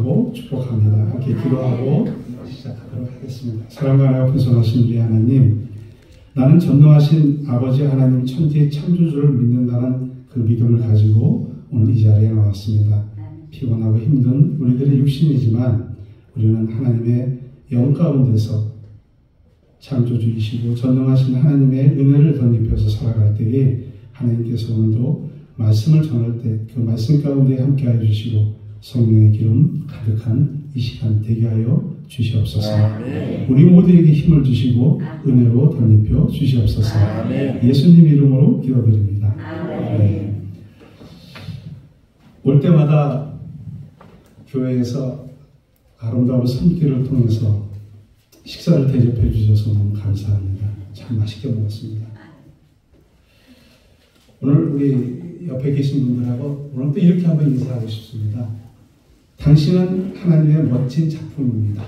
기도하고 축복합니다. 함께 기도하고 시작하도록 하겠습니다. 사랑과 하나가 분성하신 우리 하나님, 나는 전능하신 아버지 하나님 천지의 창조주를 믿는다는 그 믿음을 가지고 오늘 이 자리에 나왔습니다. 피곤하고 힘든 우리들의 육신이지만 우리는 하나님의 영 가운데서 창조주이시고 전능하신 하나님의 은혜를 덧입혀서 살아갈 때에 하나님께서 오늘도 말씀을 전할 때 그 말씀 가운데 함께하여 주시고 성령의 기름 가득한 이 시간 되게 하여 주시옵소서. 아멘. 우리 모두에게 힘을 주시고 은혜로 덧입혀 주시옵소서. 아멘. 예수님 이름으로 기도드립니다. 네. 올 때마다 교회에서 아름다운 손길을 통해서 식사를 대접해 주셔서 너무 감사합니다. 참 맛있게 먹었습니다. 오늘 우리 옆에 계신 분들하고 오늘 또 이렇게 한번 인사하고 싶습니다. 당신은 하나님의 멋진 작품입니다.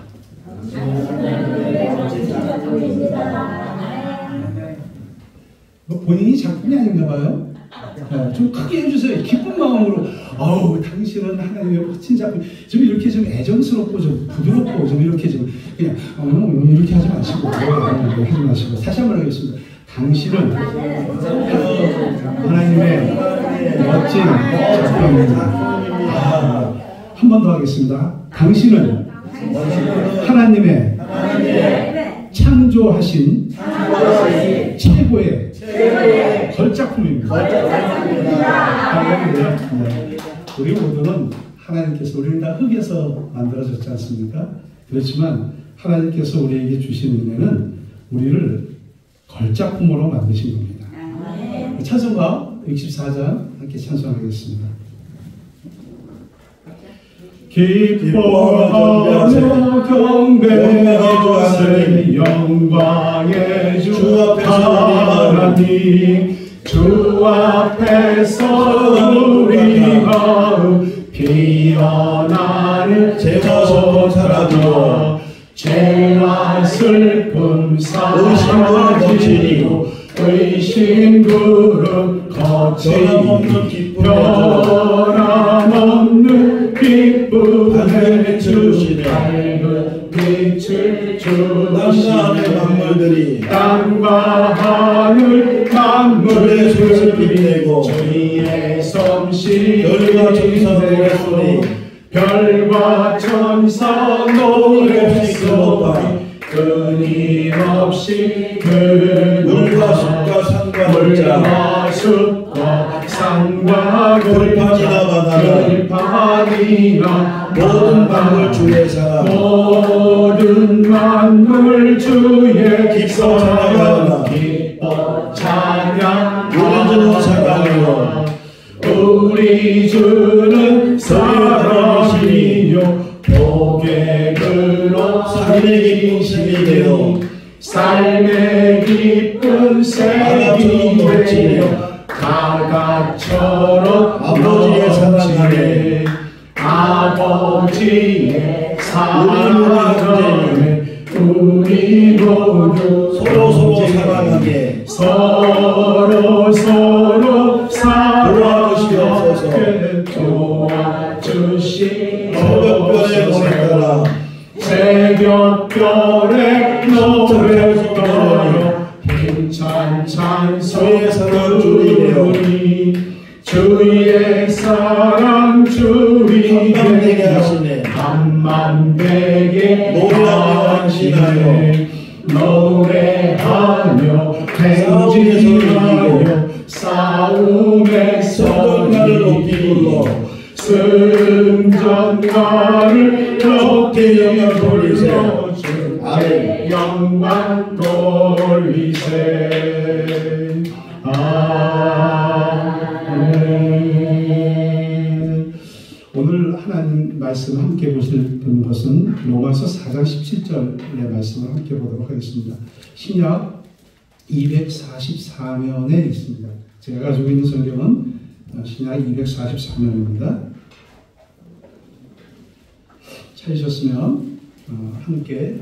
본인이 작품이 아닌가 봐요. 네, 좀 크게 해주세요. 기쁜 마음으로. 당신은 하나님의 멋진 작품. 좀 이렇게 좀 애정스럽고 좀 부드럽고 좀 이렇게 좀 그냥 이렇게 하지 마시고 하지 마시고 다시 한번 하겠습니다. 당신은 하나님의 멋진 작품입니다. 한 번 더 하겠습니다. 당신은 하나님의 창조하신 최고의 걸작품입니다. 네. 우리 모두는 하나님께서 우리는 다 흙에서 만들어졌지 않습니까? 그렇지만 하나님께서 우리에게 주신 은혜는 우리를 걸작품으로 만드신 겁니다. 찬송가 64장 함께 찬송하겠습니다. 기뻐하며 경배하세 영광의 주 하나님, 주 앞에서 우리 마음 피어나는 죄와 사랑으로 죄와 슬픔 사라지고 의심구름 거치니 변함없는 기쁨의 주 밝은 빛을 주시네 만물들이 땅과 하늘 만물의 주님 주의 솜씨 별과 천사 노래소리 끊임없이 물과 숲과 산과 물과 숲과 산과 들판이나 모든 만물 주의 사랑 모든 만물 주의 기뻐 찬양하라 기뻐 찬양 우리 주는 사랑이요 고객으로 삶의 기쁜 셈이 되어 삶의 기쁜 셈이 되어 가각처럼 아버지의 사랑하네 아버지의 사랑하네 우리 모두 서로 사랑하게 서로 사랑하게 도와주시옵소서. 새벽별에 노래 떠요 힘찬 찬송 주리 주의 사랑 주리 한만되게 하시네 노래하며 행진하며 싸움에서 이기고 승전가를 높이 돌리세 주의 영광 돌리세 아멘. 오늘 하나님 말씀 함께 보실 것은 로마서 4장 17절의 말씀을 함께 보도록 하겠습니다. 신약 244면에 있습니다. 제가 가지고 있는 성경은 신약 244면입니다. 찾으셨으면 함께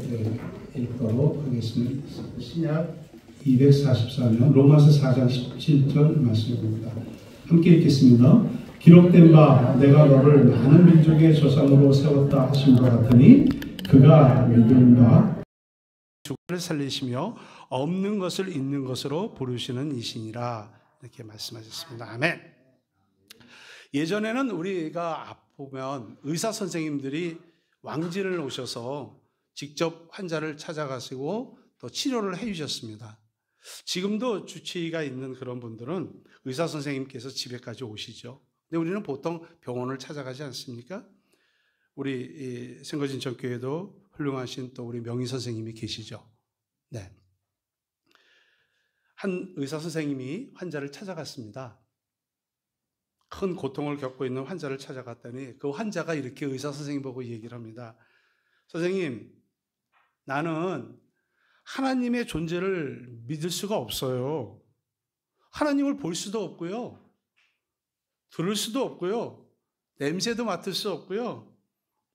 읽도록 하겠습니다. 신약 244면 로마서 4장 17절 말씀입니다. 함께 읽겠습니다. 기록된 바 내가 너를 많은 민족의 조상으로 세웠다 하신 것 같으니 그가 믿은 바 죽음을 살리시며 없는 것을 있는 것으로 부르시는 이시니라 이렇게 말씀하셨습니다. 아멘. 예전에는 우리가 아프면 의사 선생님들이 왕진을 오셔서 직접 환자를 찾아가시고 또 치료를 해주셨습니다. 지금도 주치의가 있는 그런 분들은 의사 선생님께서 집에까지 오시죠. 근데 우리는 보통 병원을 찾아가지 않습니까? 우리 생거진천교회도 훌륭하신 또 우리 명의 선생님이 계시죠. 네. 한 의사 선생님이 환자를 찾아갔습니다. 큰 고통을 겪고 있는 환자를 찾아갔더니 그 환자가 이렇게 의사 선생님 보고 얘기를 합니다. 선생님, 나는 하나님의 존재를 믿을 수가 없어요. 하나님을 볼 수도 없고요. 들을 수도 없고요. 냄새도 맡을 수 없고요.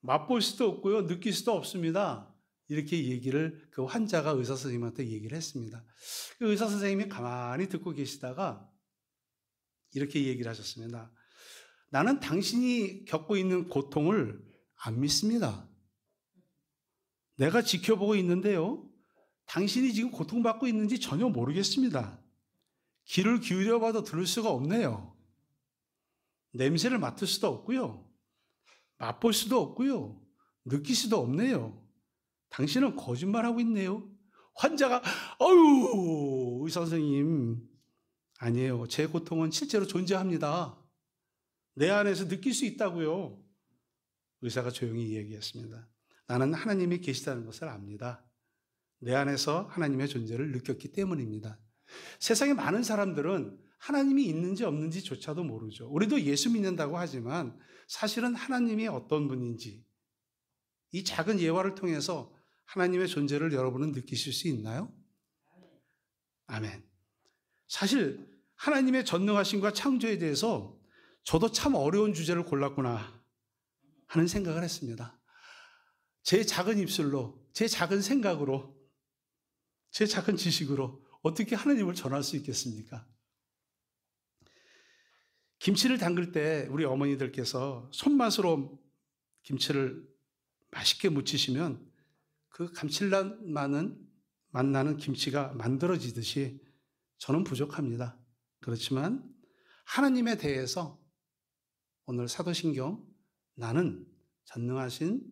맛볼 수도 없고요. 느낄 수도 없습니다. 이렇게 얘기를 그 환자가 의사 선생님한테 얘기를 했습니다. 그 의사 선생님이 가만히 듣고 계시다가 이렇게 얘기를 하셨습니다. 나는 당신이 겪고 있는 고통을 안 믿습니다. 내가 지켜보고 있는데요. 당신이 지금 고통받고 있는지 전혀 모르겠습니다. 귀를 기울여 봐도 들을 수가 없네요. 냄새를 맡을 수도 없고요. 맛볼 수도 없고요. 느낄 수도 없네요. 당신은 거짓말하고 있네요. 환자가 아유 의사 선생님 아니에요. 제 고통은 실제로 존재합니다. 내 안에서 느낄 수 있다고요. 의사가 조용히 얘기했습니다. 나는 하나님이 계시다는 것을 압니다. 내 안에서 하나님의 존재를 느꼈기 때문입니다. 세상에 많은 사람들은 하나님이 있는지 없는지조차도 모르죠. 우리도 예수 믿는다고 하지만 사실은 하나님이 어떤 분인지 이 작은 예화를 통해서 하나님의 존재를 여러분은 느끼실 수 있나요? 아멘. 사실 하나님의 전능하심과 창조에 대해서 저도 참 어려운 주제를 골랐구나 하는 생각을 했습니다. 제 작은 입술로, 제 작은 생각으로, 제 작은 지식으로 어떻게 하나님을 전할 수 있겠습니까? 김치를 담글 때 우리 어머니들께서 손맛으로 김치를 맛있게 무치시면 그 감칠맛 나는 김치가 만들어지듯이 저는 부족합니다. 그렇지만 하나님에 대해서 오늘 사도신경 나는 전능하신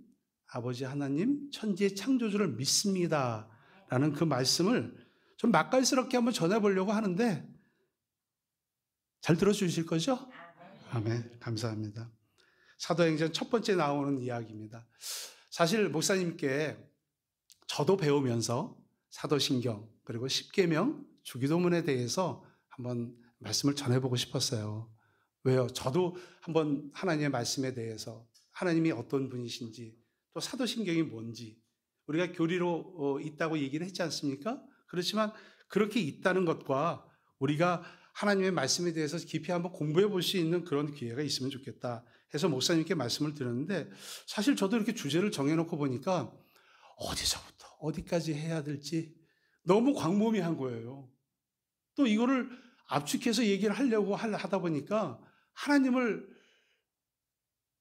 아버지 하나님 천지의 창조주를 믿습니다 라는 그 말씀을 좀 맛깔스럽게 한번 전해보려고 하는데 잘 들어주실 거죠? 아멘. 감사합니다. 사도행전 첫 번째 나오는 이야기입니다. 사실 목사님께 저도 배우면서 사도신경 그리고 십계명 주기도문에 대해서 한번 말씀을 전해보고 싶었어요. 왜요? 저도 한번 하나님의 말씀에 대해서 하나님이 어떤 분이신지 또 사도신경이 뭔지 우리가 교리로 있다고 얘기를 했지 않습니까? 그렇지만 그렇게 있다는 것과 우리가 하나님의 말씀에 대해서 깊이 한번 공부해 볼 수 있는 그런 기회가 있으면 좋겠다 해서 목사님께 말씀을 드렸는데 사실 저도 이렇게 주제를 정해놓고 보니까 어디서부터 어디까지 해야 될지 너무 광범위한 거예요. 또 이거를 압축해서 얘기를 하려고 하다 보니까 하나님을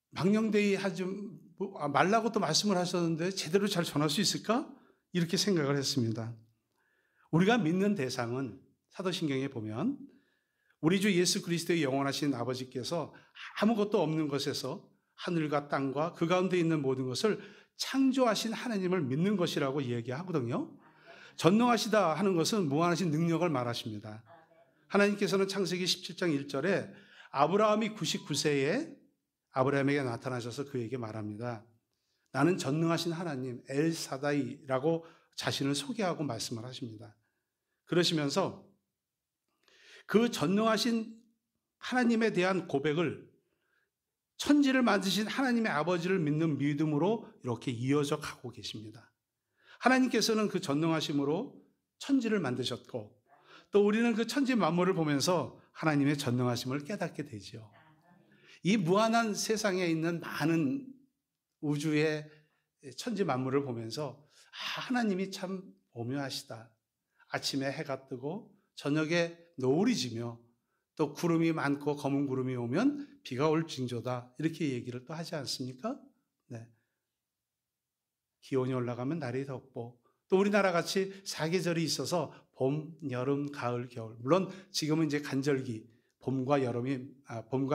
망령되이 하지 말라고 또 말씀을 하셨는데 제대로 잘 전할 수 있을까? 이렇게 생각을 했습니다. 우리가 믿는 대상은 사도신경에 보면 우리 주 예수 그리스도의 영원하신 아버지께서 아무것도 없는 것에서 하늘과 땅과 그 가운데 있는 모든 것을 창조하신 하나님을 믿는 것이라고 이야기하거든요. 전능하시다 하는 것은 무한하신 능력을 말하십니다. 하나님께서는 창세기 17장 1절에 아브라함이 99세에 아브라함에게 나타나셔서 그에게 말합니다. 나는 전능하신 하나님 엘사다이라고 자신을 소개하고 말씀을 하십니다. 그러시면서 그 전능하신 하나님에 대한 고백을 천지를 만드신 하나님의 아버지를 믿는 믿음으로 이렇게 이어져 가고 계십니다. 하나님께서는 그 전능하심으로 천지를 만드셨고 또 우리는 그 천지 만물을 보면서 하나님의 전능하심을 깨닫게 되죠. 이 무한한 세상에 있는 많은 우주의 천지 만물을 보면서 하나님이 참 오묘하시다. 아침에 해가 뜨고 저녁에 노을이 지며 또 구름이 많고 검은 구름이 오면 비가 올 징조다. 이렇게 얘기를 또 하지 않습니까? 네. 기온이 올라가면 날이 덥고 또 우리나라 같이 사계절이 있어서 봄, 여름, 가을, 겨울. 물론 지금은 이제 간절기, 봄과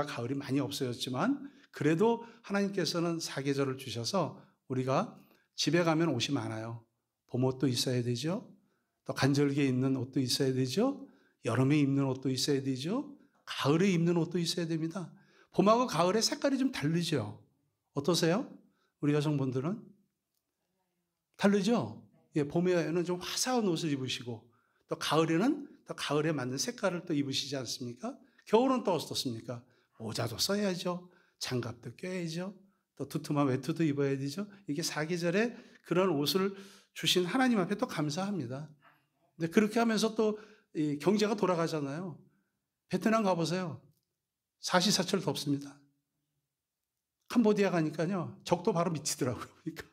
가을이 많이 없어졌지만 그래도 하나님께서는 사계절을 주셔서 우리가 집에 가면 옷이 많아요. 봄옷도 있어야 되죠. 또 간절기에 입는 옷도 있어야 되죠. 여름에 입는 옷도 있어야 되죠. 가을에 입는 옷도 있어야 됩니다. 봄하고 가을의 색깔이 좀 다르죠. 어떠세요? 우리 여성분들은? 다르죠? 예, 봄에는 좀 화사한 옷을 입으시고 또 가을에는 또 가을에 맞는 색깔을 또 입으시지 않습니까? 겨울은 또 어떻습니까? 모자도 써야죠. 장갑도 껴야죠. 또 두툼한 외투도 입어야 되죠. 이게 사계절에 그런 옷을 주신 하나님 앞에 또 감사합니다. 근데 그렇게 하면서 또 이 경제가 돌아가잖아요. 베트남 가보세요. 사시사철 덥습니다. 캄보디아 가니까요. 적도 바로 미치더라고요. 그러니까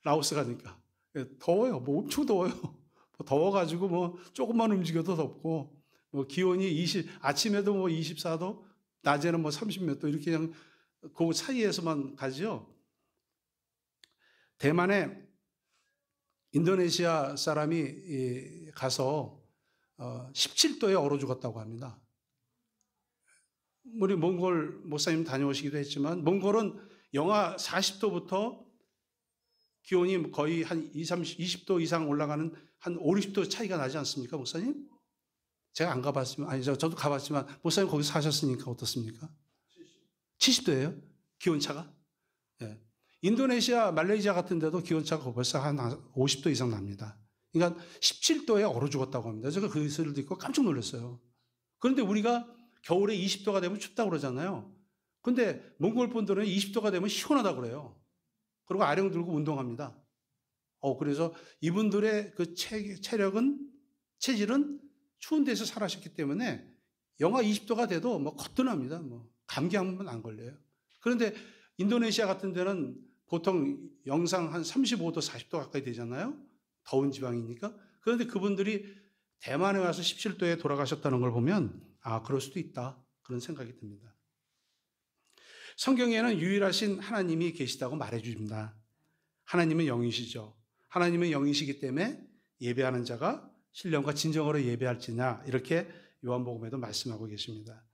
라오스 가니까. 더워요. 뭐 엄청 더워요. 더워가지고 뭐 조금만 움직여도 덥고 뭐 기온이 아침에도 뭐 24도, 낮에는 뭐 30몇 도 이렇게 그냥 그 사이에서만 가죠. 대만에 인도네시아 사람이 가서 17도에 얼어 죽었다고 합니다. 우리 몽골 목사님 다녀오시기도 했지만 몽골은 영하 40도부터 기온이 거의 한 20도 이상 올라가는 한 5, 60도 차이가 나지 않습니까, 목사님? 제가 안 가봤지만, 저도 가봤지만, 목사님 거기서 사셨으니까 어떻습니까? 70도예요? 기온차가? 예. 인도네시아, 말레이시아 같은 데도 기온차가 벌써 한 50도 이상 납니다. 그러니까 17도에 얼어 죽었다고 합니다. 제가 그 소리를 듣고 깜짝 놀랐어요. 그런데 우리가 겨울에 20도가 되면 춥다고 그러잖아요. 근데 몽골 분들은 20도가 되면 시원하다고 그래요. 그리고 아령 들고 운동합니다. 그래서 이분들의 그 체질은 추운 데서 살아셨기 때문에 영하 20도가 돼도 뭐 거뜬합니다. 뭐 감기 한 번 안 걸려요. 그런데 인도네시아 같은 데는 보통 영상 한 35도, 40도 가까이 되잖아요. 더운 지방이니까. 그런데 그분들이 대만에 와서 17도에 돌아가셨다는 걸 보면 그럴 수도 있다. 그런 생각이 듭니다. 성경에는 유일하신 하나님이 계시다고 말해줍니다. 하나님은 영이시죠. 하나님은 영이시기 때문에 예배하는 자가 신령과 진정으로 예배할지냐 이렇게 요한복음에도 말씀하고 계십니다.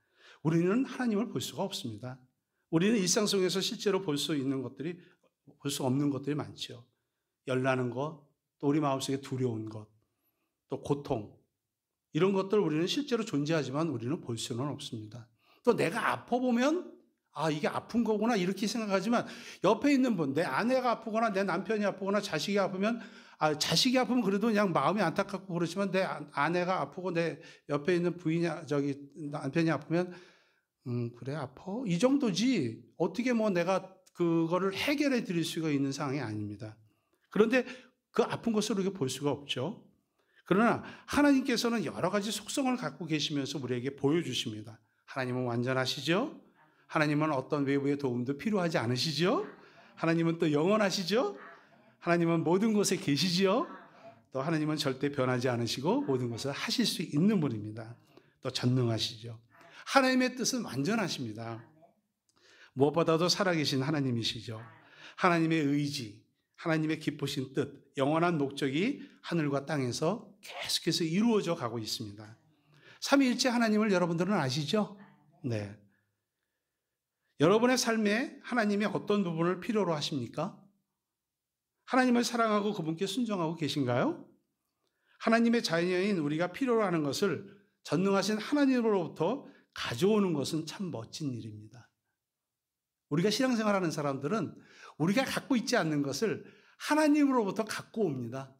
우리는 하나님을 볼 수가 없습니다. 우리는 일상 속에서 실제로 볼 수 없는 것들이 많죠. 열나는 것, 또 우리 마음속에 두려운 것, 또 고통 이런 것들 우리는 실제로 존재하지만 우리는 볼 수는 없습니다. 또 내가 아파보면 이게 아픈 거구나 이렇게 생각하지만 옆에 있는 분, 내 아내가 아프거나 내 남편이 아프거나 자식이 아프면 자식이 아프면 그래도 그냥 마음이 안타깝고 그렇지만 내 아내가 아프고 내 옆에 있는 남편이 아프면 그래 아파 이 정도지 어떻게 뭐 내가 그거를 해결해 드릴 수가 있는 상황이 아닙니다. 그런데 그 아픈 것을 우리가 볼 수가 없죠. 그러나 하나님께서는 여러 가지 속성을 갖고 계시면서 우리에게 보여주십니다. 하나님은 완전하시죠? 하나님은 어떤 외부의 도움도 필요하지 않으시죠? 하나님은 또 영원하시죠? 하나님은 모든 곳에 계시지요? 또 하나님은 절대 변하지 않으시고 모든 것을 하실 수 있는 분입니다. 또 전능하시죠. 하나님의 뜻은 완전하십니다. 무엇보다도 살아계신 하나님이시죠. 하나님의 의지, 하나님의 기쁘신 뜻, 영원한 목적이 하늘과 땅에서 계속해서 이루어져 가고 있습니다. 삼위일체 하나님을 여러분들은 아시죠? 네. 여러분의 삶에 하나님이 어떤 부분을 필요로 하십니까? 하나님을 사랑하고 그분께 순종하고 계신가요? 하나님의 자녀인 우리가 필요로 하는 것을 전능하신 하나님으로부터 가져오는 것은 참 멋진 일입니다. 우리가 신앙생활하는 사람들은 우리가 갖고 있지 않는 것을 하나님으로부터 갖고 옵니다.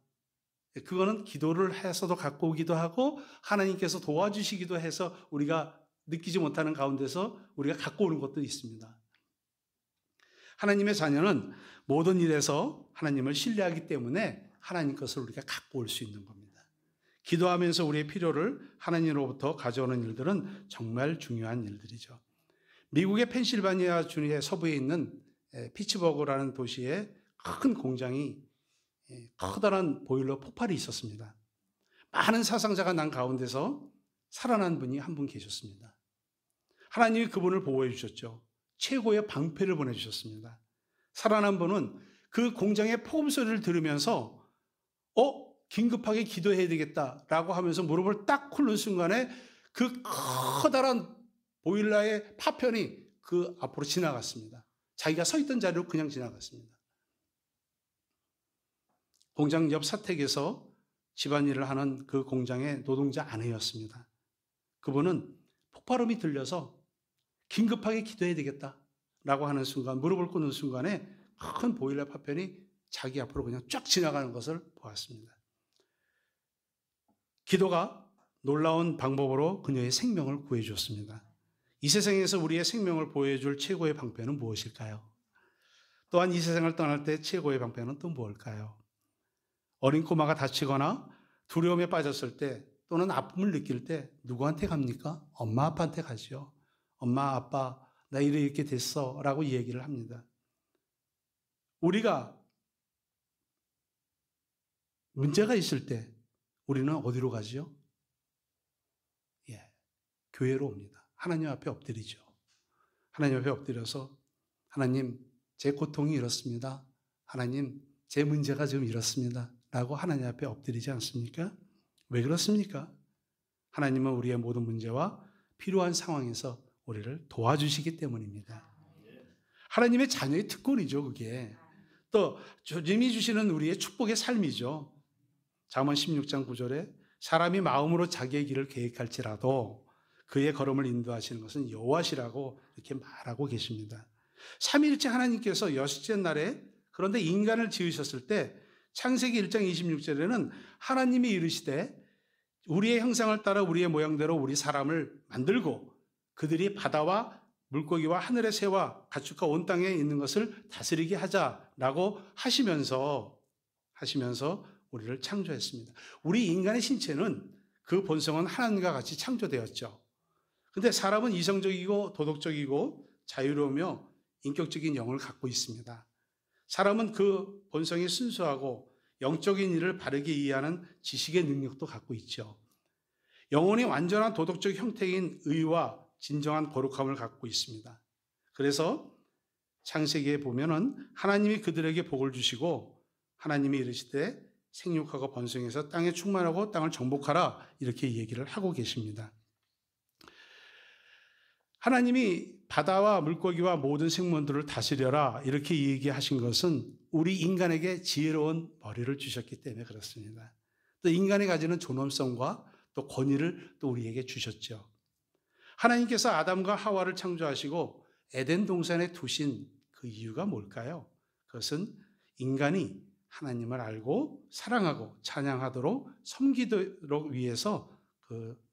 그거는 기도를 해서도 갖고 오기도 하고 하나님께서 도와주시기도 해서 우리가 느끼지 못하는 가운데서 우리가 갖고 오는 것도 있습니다. 하나님의 자녀는 모든 일에서 하나님을 신뢰하기 때문에 하나님 것을 우리가 갖고 올 수 있는 겁니다. 기도하면서 우리의 필요를 하나님으로부터 가져오는 일들은 정말 중요한 일들이죠. 미국의 펜실바니아 주의 서부에 있는 피츠버그라는 도시에 큰 공장이 커다란 보일러 폭발이 있었습니다. 많은 사상자가 난 가운데서 살아난 분이 한 분 계셨습니다. 하나님이 그분을 보호해 주셨죠. 최고의 방패를 보내주셨습니다. 살아난 분은 그 공장의 폭음 소리를 들으면서 긴급하게 기도해야 되겠다라고 하면서 무릎을 딱 꿇는 순간에 그 커다란 보일러의 파편이 그 앞으로 지나갔습니다. 자기가 서 있던 자리로 그냥 지나갔습니다. 공장 옆 사택에서 집안일을 하는 그 공장의 노동자 아내였습니다. 그분은 폭발음이 들려서 긴급하게 기도해야 되겠다라고 하는 순간, 무릎을 꿇는 순간에 큰 보일러 파편이 자기 앞으로 그냥 쫙 지나가는 것을 보았습니다. 기도가 놀라운 방법으로 그녀의 생명을 구해주었습니다. 이 세상에서 우리의 생명을 보호해줄 최고의 방패는 무엇일까요? 또한 이 세상을 떠날 때 최고의 방패는 또 무엇일까요? 어린 꼬마가 다치거나 두려움에 빠졌을 때 또는 아픔을 느낄 때 누구한테 갑니까? 엄마 아빠한테 가죠. 엄마 아빠 나 이렇게 됐어 라고 얘기를 합니다. 우리가 문제가 있을 때 우리는 어디로 가죠? 교회로 옵니다. 하나님 앞에 엎드리죠. 하나님 앞에 엎드려서 하나님 제 고통이 이렇습니다. 하나님 제 문제가 지금 이렇습니다. 라고 하나님 앞에 엎드리지 않습니까? 왜 그렇습니까? 하나님은 우리의 모든 문제와 필요한 상황에서 우리를 도와주시기 때문입니다. 하나님의 자녀의 특권이죠, 그게. 또 주님이 주시는 우리의 축복의 삶이죠. 잠언 16장 9절에 사람이 마음으로 자기의 길을 계획할지라도 그의 걸음을 인도하시는 것은 여호와시라고 이렇게 말하고 계십니다. 삼위일체 하나님께서 여섯째 날에 그런데 인간을 지으셨을 때 창세기 1장 26절에는 하나님이 이르시되 우리의 형상을 따라 우리의 모양대로 우리 사람을 만들고 그들이 바다와 물고기와 하늘의 새와 가축과 온 땅에 있는 것을 다스리게 하자라고 하시면서 우리를 창조했습니다. 우리 인간의 신체는 그 본성은 하나님과 같이 창조되었죠. 근데 사람은 이성적이고 도덕적이고 자유로우며 인격적인 영을 갖고 있습니다. 사람은 그 본성이 순수하고 영적인 일을 바르게 이해하는 지식의 능력도 갖고 있죠. 영혼이 완전한 도덕적 형태인 의와 진정한 거룩함을 갖고 있습니다. 그래서 창세기에 보면은 하나님이 그들에게 복을 주시고 하나님이 이르시되 생육하고 번성해서 땅에 충만하고 땅을 정복하라 이렇게 얘기를 하고 계십니다. 하나님이 바다와 물고기와 모든 생물들을 다스려라 이렇게 얘기하신 것은 우리 인간에게 지혜로운 머리를 주셨기 때문에 그렇습니다. 또 인간이 가지는 존엄성과 또 권위를 또 우리에게 주셨죠. 하나님께서 아담과 하와를 창조하시고 에덴 동산에 두신 그 이유가 뭘까요? 그것은 인간이 하나님을 알고 사랑하고 찬양하도록 섬기도록 위해서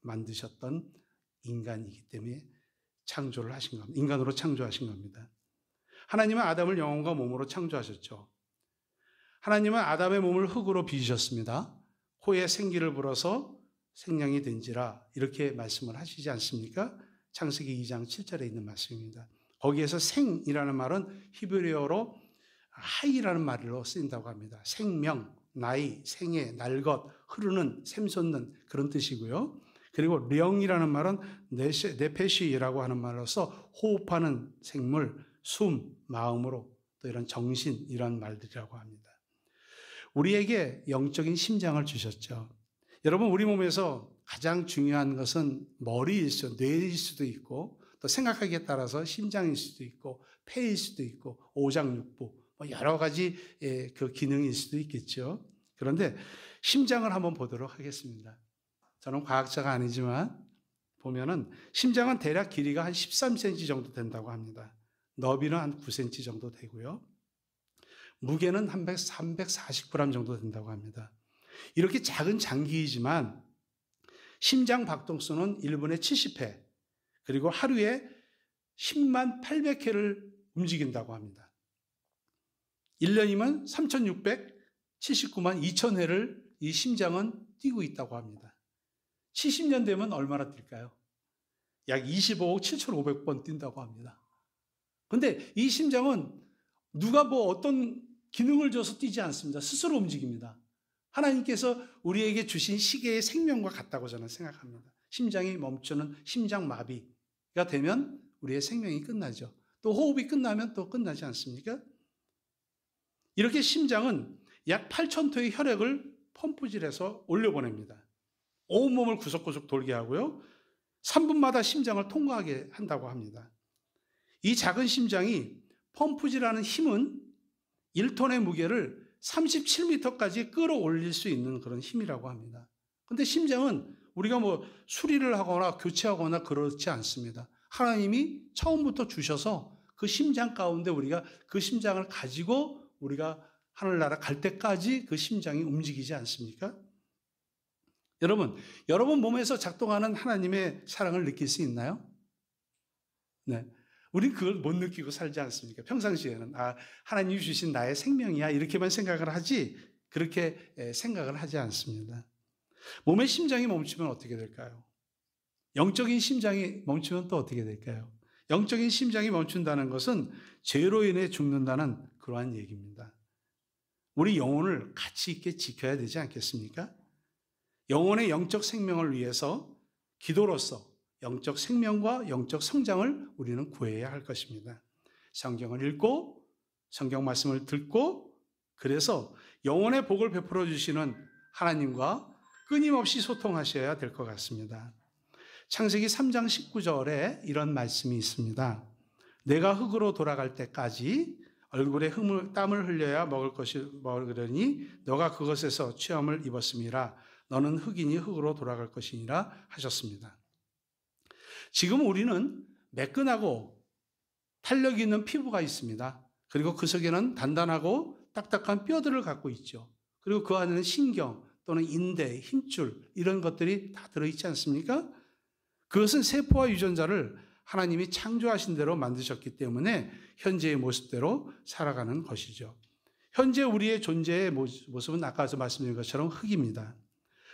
만드셨던 인간이기 때문에 창조를 하신 겁니다. 인간으로 창조하신 겁니다. 하나님은 아담을 영혼과 몸으로 창조하셨죠. 하나님은 아담의 몸을 흙으로 빚으셨습니다. 코에 생기를 불어서 생명이 된지라 이렇게 말씀을 하시지 않습니까? 창세기 2장 7절에 있는 말씀입니다. 거기에서 생이라는 말은 히브리어로 하이라는 말로 쓰인다고 합니다. 생명, 나이, 생애, 날 것, 흐르는, 샘솟는 그런 뜻이고요. 그리고 령이라는 말은 네페시라고 하는 말로서 호흡하는 생물, 숨, 마음으로 또 이런 정신 이런 말들이라고 합니다. 우리에게 영적인 심장을 주셨죠. 여러분 우리 몸에서 가장 중요한 것은 머리일 수도 뇌일 수도 있고 또 생각하기에 따라서 심장일 수도 있고 폐일 수도 있고 오장육부 여러 가지 그 기능일 수도 있겠죠. 그런데 심장을 한번 보도록 하겠습니다. 저는 과학자가 아니지만 보면은 심장은 대략 길이가 한 13cm 정도 된다고 합니다. 너비는 한 9cm 정도 되고요. 무게는 한 340g 정도 된다고 합니다. 이렇게 작은 장기이지만 심장 박동수는 1분에 70회 그리고 하루에 10만 800회를 움직인다고 합니다. 1년이면 3679만 2000회를 이 심장은 뛰고 있다고 합니다. 70년 되면 얼마나 뛸까요? 약 25억 7,500번 뛴다고 합니다. 그런데 이 심장은 누가 어떤 기능을 줘서 뛰지 않습니다. 스스로 움직입니다. 하나님께서 우리에게 주신 시계의 생명과 같다고 저는 생각합니다. 심장이 멈추는 심장마비가 되면 우리의 생명이 끝나죠. 또 호흡이 끝나면 또 끝나지 않습니까? 이렇게 심장은 약 8,000토의 혈액을 펌프질해서 올려보냅니다. 온몸을 구석구석 돌게 하고요. 3분마다 심장을 통과하게 한다고 합니다. 이 작은 심장이 펌프질하는 힘은 1톤의 무게를 37m까지 끌어올릴 수 있는 그런 힘이라고 합니다. 근데 심장은 우리가 수리를 하거나 교체하거나 그렇지 않습니다. 하나님이 처음부터 주셔서 그 심장 가운데 우리가 그 심장을 가지고 우리가 하늘나라 갈 때까지 그 심장이 움직이지 않습니까? 여러분 몸에서 작동하는 하나님의 사랑을 느낄 수 있나요? 네. 우린 그걸 못 느끼고 살지 않습니까? 평상시에는 하나님이 주신 나의 생명이야 이렇게만 생각을 하지 그렇게 생각을 하지 않습니다. 몸의 심장이 멈추면 어떻게 될까요? 영적인 심장이 멈추면 또 어떻게 될까요? 영적인 심장이 멈춘다는 것은 죄로 인해 죽는다는 그러한 얘기입니다. 우리 영혼을 가치 있게 지켜야 되지 않겠습니까? 영혼의 영적 생명을 위해서 기도로서 영적 생명과 영적 성장을 우리는 구해야 할 것입니다. 성경을 읽고 성경 말씀을 듣고 그래서 영혼의 복을 베풀어 주시는 하나님과 끊임없이 소통하셔야 될 것 같습니다. 창세기 3장 19절에 이런 말씀이 있습니다. 내가 흙으로 돌아갈 때까지 얼굴에 땀을 흘려야 먹으려니 너가 그것에서 취함을 입었음이라 너는 흙이니 흙으로 돌아갈 것이니라 하셨습니다. 지금 우리는 매끈하고 탄력이 있는 피부가 있습니다. 그리고 그 속에는 단단하고 딱딱한 뼈들을 갖고 있죠. 그리고 그 안에는 신경 또는 인대, 힘줄 이런 것들이 다 들어있지 않습니까? 그것은 세포와 유전자를 하나님이 창조하신 대로 만드셨기 때문에 현재의 모습대로 살아가는 것이죠. 현재 우리의 존재의 모습은 아까서 말씀드린 것처럼 흙입니다.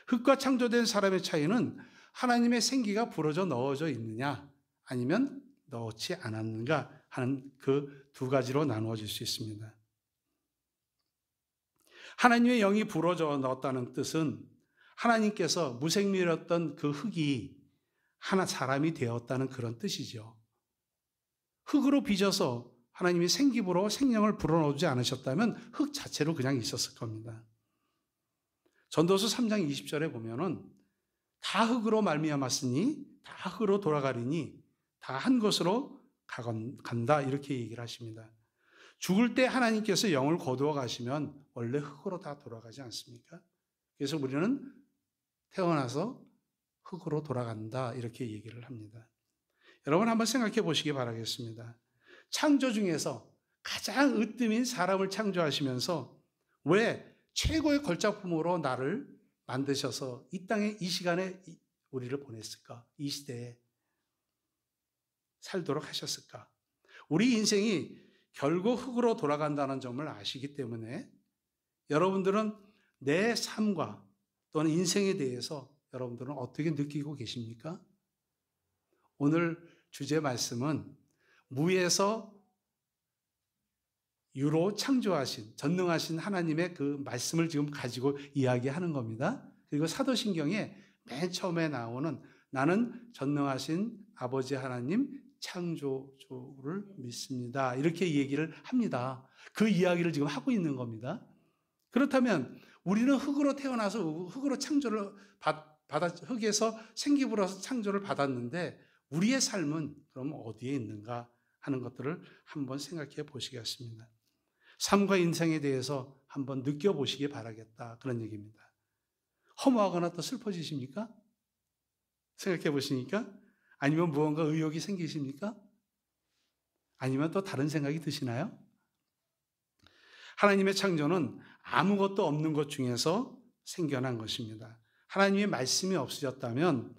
흙과 창조된 사람의 차이는 하나님의 생기가 불어져 넣어져 있느냐 아니면 넣지 않았는가 하는 그 두 가지로 나누어질 수 있습니다. 하나님의 영이 불어져 넣었다는 뜻은 하나님께서 무생미였던 그 흙이 하나 사람이 되었다는 그런 뜻이죠. 흙으로 빚어서 하나님이 생기부로 생명을 불어넣지 않으셨다면 흙 자체로 그냥 있었을 겁니다. 전도서 3장 20절에 보면은 다 흙으로 말미암았으니 다 흙으로 돌아가리니 다 한 것으로 간다 이렇게 얘기를 하십니다. 죽을 때 하나님께서 영을 거두어 가시면 원래 흙으로 다 돌아가지 않습니까? 그래서 우리는 태어나서 흙으로 돌아간다 이렇게 얘기를 합니다. 여러분 한번 생각해 보시기 바라겠습니다. 창조 중에서 가장 으뜸인 사람을 창조하시면서 왜 최고의 걸작품으로 나를 만드셔서 이 땅에 이 시간에 우리를 보냈을까? 이 시대에 살도록 하셨을까? 우리 인생이 결국 흙으로 돌아간다는 점을 아시기 때문에 여러분들은 내 삶과 또는 인생에 대해서 여러분들은 어떻게 느끼고 계십니까? 오늘 주제 말씀은 무에서 유로 창조하신 전능하신 하나님의 그 말씀을 지금 가지고 이야기하는 겁니다. 그리고 사도신경에 맨 처음에 나오는 나는 전능하신 아버지 하나님 창조주를 믿습니다. 이렇게 얘기를 합니다. 그 이야기를 지금 하고 있는 겁니다. 그렇다면 우리는 흙으로 태어나서 흙으로 창조를 흙에서 생기부로서 창조를 받았는데 우리의 삶은 그럼 어디에 있는가 하는 것들을 한번 생각해 보시겠습니다. 삶과 인생에 대해서 한번 느껴보시기 바라겠다 그런 얘기입니다. 허무하거나 또 슬퍼지십니까? 생각해 보시니까? 아니면 무언가 의욕이 생기십니까? 아니면 또 다른 생각이 드시나요? 하나님의 창조는 아무것도 없는 것 중에서 생겨난 것입니다. 하나님의 말씀이 없으셨다면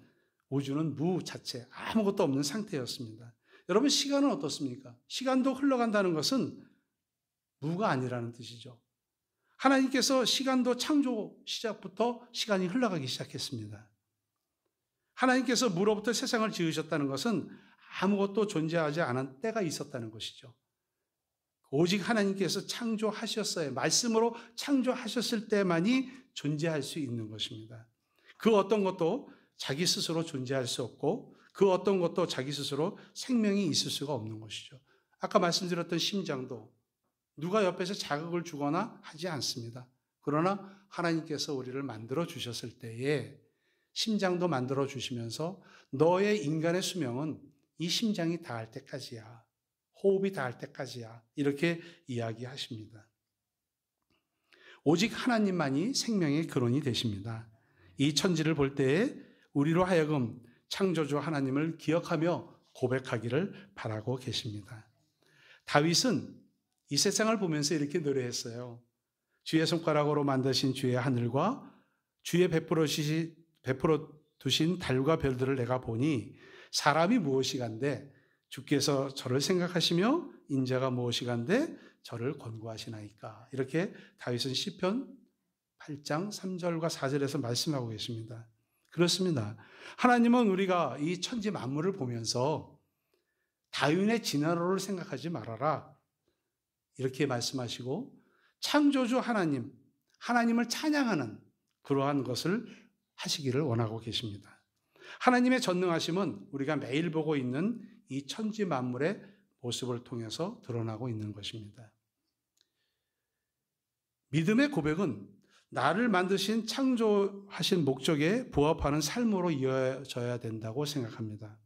우주는 무 자체 아무것도 없는 상태였습니다. 여러분 시간은 어떻습니까? 시간도 흘러간다는 것은 무가 아니라는 뜻이죠. 하나님께서 시간도 창조 시작부터 시간이 흘러가기 시작했습니다. 하나님께서 무로부터 세상을 지으셨다는 것은 아무것도 존재하지 않은 때가 있었다는 것이죠. 오직 하나님께서 창조하셨어요. 말씀으로 창조하셨을 때만이 존재할 수 있는 것입니다. 그 어떤 것도 자기 스스로 존재할 수 없고 그 어떤 것도 자기 스스로 생명이 있을 수가 없는 것이죠. 아까 말씀드렸던 심장도 누가 옆에서 자극을 주거나 하지 않습니다. 그러나 하나님께서 우리를 만들어 주셨을 때에 심장도 만들어 주시면서 너의 인간의 수명은 이 심장이 닿을 때까지야. 호흡이 닿을 때까지야. 이렇게 이야기하십니다. 오직 하나님만이 생명의 근원이 되십니다. 이 천지를 볼 때에 우리로 하여금 창조주 하나님을 기억하며 고백하기를 바라고 계십니다. 다윗은 이 세상을 보면서 이렇게 노래했어요. 주의 손가락으로 만드신 주의 하늘과 주의 베풀어 두신 달과 별들을 내가 보니 사람이 무엇이간데 주께서 저를 생각하시며 인자가 무엇이간데 저를 권고하시나이까. 이렇게 다윗은 시편 8장 3절과 4절에서 말씀하고 계십니다. 그렇습니다. 하나님은 우리가 이 천지 만물을 보면서 다윈의 진화론을 생각하지 말아라. 이렇게 말씀하시고 창조주 하나님, 하나님을 찬양하는 그러한 것을 하시기를 원하고 계십니다. 하나님의 전능하심은 우리가 매일 보고 있는 이 천지 만물의 모습을 통해서 드러나고 있는 것입니다. 믿음의 고백은 나를 만드신 창조하신 목적에 부합하는 삶으로 이어져야 된다고 생각합니다.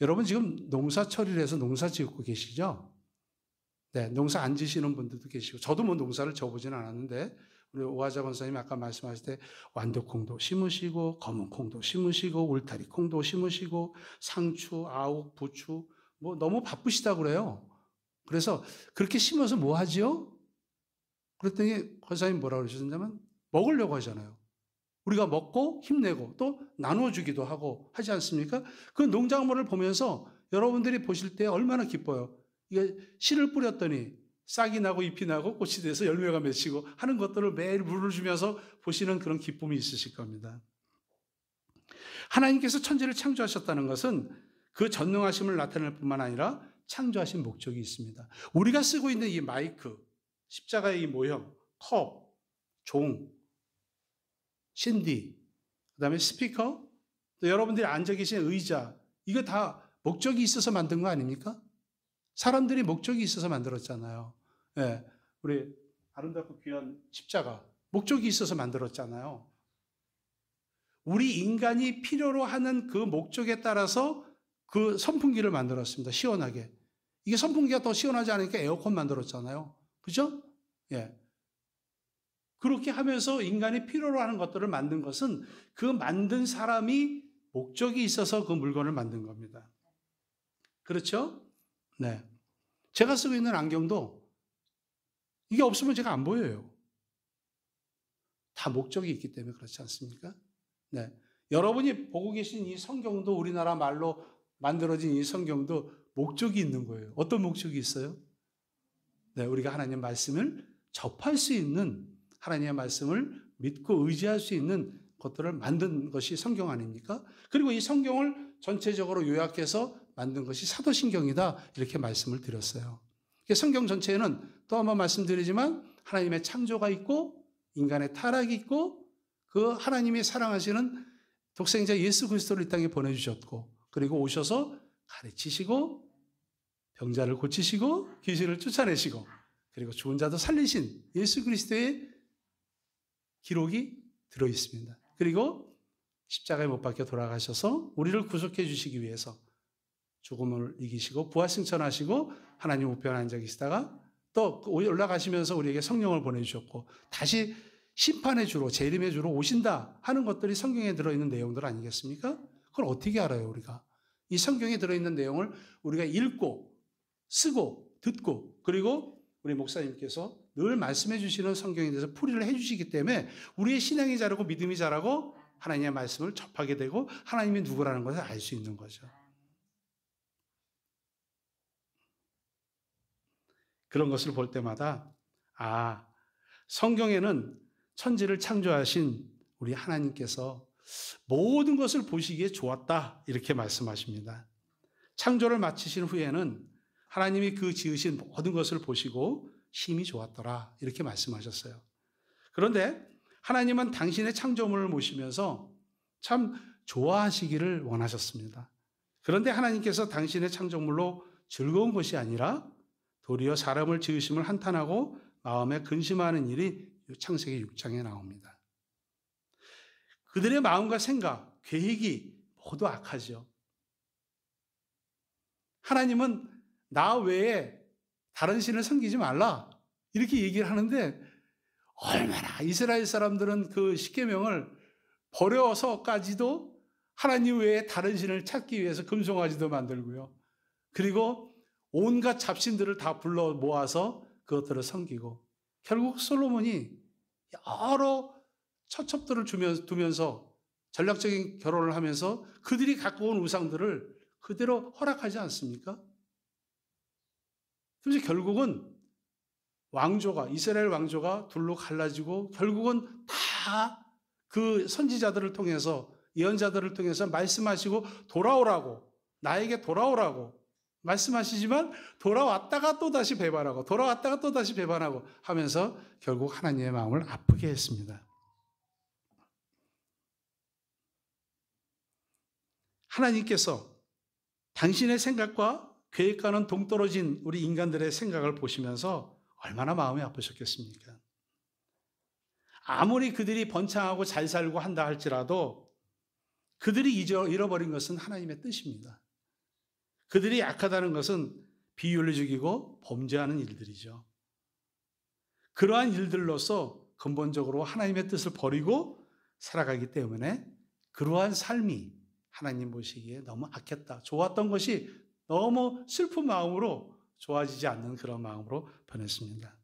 여러분 지금 농사철이라 해서 농사 짓고 계시죠? 네, 농사 안 지시는 분들도 계시고 저도 뭐 농사를 져보지는 않았는데 우리 오하자 권사님 아까 말씀하실 때 완두콩도 심으시고 검은콩도 심으시고 울타리콩도 심으시고 상추, 아욱, 부추 뭐 너무 바쁘시다고 그래요. 그래서 그렇게 심어서 뭐 하지요? 그랬더니 권사님 뭐라고 그러셨냐면 먹으려고 하잖아요. 우리가 먹고 힘내고 또 나눠주기도 하고 하지 않습니까? 그 농작물을 보면서 여러분들이 보실 때 얼마나 기뻐요. 이게 씨를 뿌렸더니 싹이 나고 잎이 나고 꽃이 돼서 열매가 맺히고 하는 것들을 매일 물을 주면서 보시는 그런 기쁨이 있으실 겁니다. 하나님께서 천지를 창조하셨다는 것은 그 전능하심을 나타낼 뿐만 아니라 창조하신 목적이 있습니다. 우리가 쓰고 있는 이 마이크, 십자가의 이 모형, 컵, 종, 신디, 그 다음에 스피커, 또 여러분들이 앉아 계신 의자, 이거 다 목적이 있어서 만든 거 아닙니까? 사람들이 목적이 있어서 만들었잖아요. 네, 우리 아름답고 귀한 십자가, 목적이 있어서 만들었잖아요. 우리 인간이 필요로 하는 그 목적에 따라서 그 선풍기를 만들었습니다. 시원하게. 이게 선풍기가 더 시원하지 않으니까 에어컨 만들었잖아요. 그죠? 예. 그렇게 하면서 인간이 필요로 하는 것들을 만든 것은 그 만든 사람이 목적이 있어서 그 물건을 만든 겁니다. 그렇죠? 네. 제가 쓰고 있는 안경도 이게 없으면 제가 안 보여요. 다 목적이 있기 때문에 그렇지 않습니까? 네. 여러분이 보고 계신 이 성경도 우리나라 말로 만들어진 이 성경도 목적이 있는 거예요. 어떤 목적이 있어요? 네, 우리가 하나님 말씀을 접할 수 있는 하나님의 말씀을 믿고 의지할 수 있는 것들을 만든 것이 성경 아닙니까? 그리고 이 성경을 전체적으로 요약해서 만든 것이 사도신경이다 이렇게 말씀을 드렸어요. 성경 전체에는 또 한번 말씀드리지만 하나님의 창조가 있고 인간의 타락이 있고 그 하나님이 사랑하시는 독생자 예수 그리스도를 이 땅에 보내주셨고 그리고 오셔서 가르치시고 병자를 고치시고 귀신을 쫓아내시고 그리고 죽은 자도 살리신 예수 그리스도의 기록이 들어있습니다. 그리고 십자가에 못 박혀 돌아가셔서 우리를 구속해 주시기 위해서 죽음을 이기시고 부활승천하시고 하나님 우편에 앉아 계시다가 또 올라가시면서 우리에게 성령을 보내주셨고 다시 심판의 주로 재림의 주로 오신다 하는 것들이 성경에 들어있는 내용들 아니겠습니까? 그걸 어떻게 알아요 우리가? 이 성경에 들어있는 내용을 우리가 읽고 쓰고 듣고 그리고 우리 목사님께서 늘 말씀해 주시는 성경에 대해서 풀이를 해 주시기 때문에 우리의 신앙이 자라고 믿음이 자라고 하나님의 말씀을 접하게 되고 하나님이 누구라는 것을 알 수 있는 거죠. 그런 것을 볼 때마다 성경에는 천지를 창조하신 우리 하나님께서 모든 것을 보시기에 좋았다 이렇게 말씀하십니다. 창조를 마치신 후에는 하나님이 그 지으신 모든 것을 보시고 심히 좋았더라 이렇게 말씀하셨어요. 그런데 하나님은 당신의 창조물을 보시면서 참 좋아하시기를 원하셨습니다. 그런데 하나님께서 당신의 창조물로 즐거운 것이 아니라 도리어 사람을 지으심을 한탄하고 마음에 근심하는 일이 창세기 6장에 나옵니다. 그들의 마음과 생각, 계획이 모두 악하죠. 하나님은 나 외에 다른 신을 섬기지 말라 이렇게 얘기를 하는데 얼마나 이스라엘 사람들은 그 십계명을 버려서까지도 하나님 외에 다른 신을 찾기 위해서 금송아지도 만들고요. 그리고 온갖 잡신들을 다 불러 모아서 그것들을 섬기고 결국 솔로몬이 여러 처첩들을 두면서 전략적인 결혼을 하면서 그들이 갖고 온 우상들을 그대로 허락하지 않습니까? 그래서 결국은 이스라엘 왕조가 둘로 갈라지고 결국은 다 그 선지자들을 통해서 예언자들을 통해서 말씀하시고 돌아오라고 나에게 돌아오라고 말씀하시지만 돌아왔다가 또다시 배반하고 돌아왔다가 또다시 배반하고 하면서 결국 하나님의 마음을 아프게 했습니다. 하나님께서 당신의 생각과 계획과는 동떨어진 우리 인간들의 생각을 보시면서 얼마나 마음이 아프셨겠습니까? 아무리 그들이 번창하고 잘 살고 한다 할지라도 그들이 잃어버린 것은 하나님의 뜻입니다. 그들이 약하다는 것은 비윤리적이고 범죄하는 일들이죠. 그러한 일들로서 근본적으로 하나님의 뜻을 버리고 살아가기 때문에 그러한 삶이 하나님 보시기에 너무 악했다. 좋았던 것이 너무 슬픈 마음으로 좋아지지 않는 그런 마음으로 변했습니다.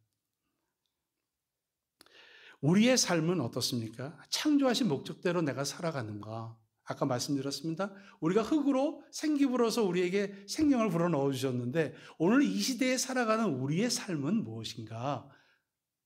우리의 삶은 어떻습니까? 창조하신 목적대로 내가 살아가는가? 아까 말씀드렸습니다. 우리가 흙으로 생기 불어서 우리에게 생명을 불어넣어 주셨는데 오늘 이 시대에 살아가는 우리의 삶은 무엇인가?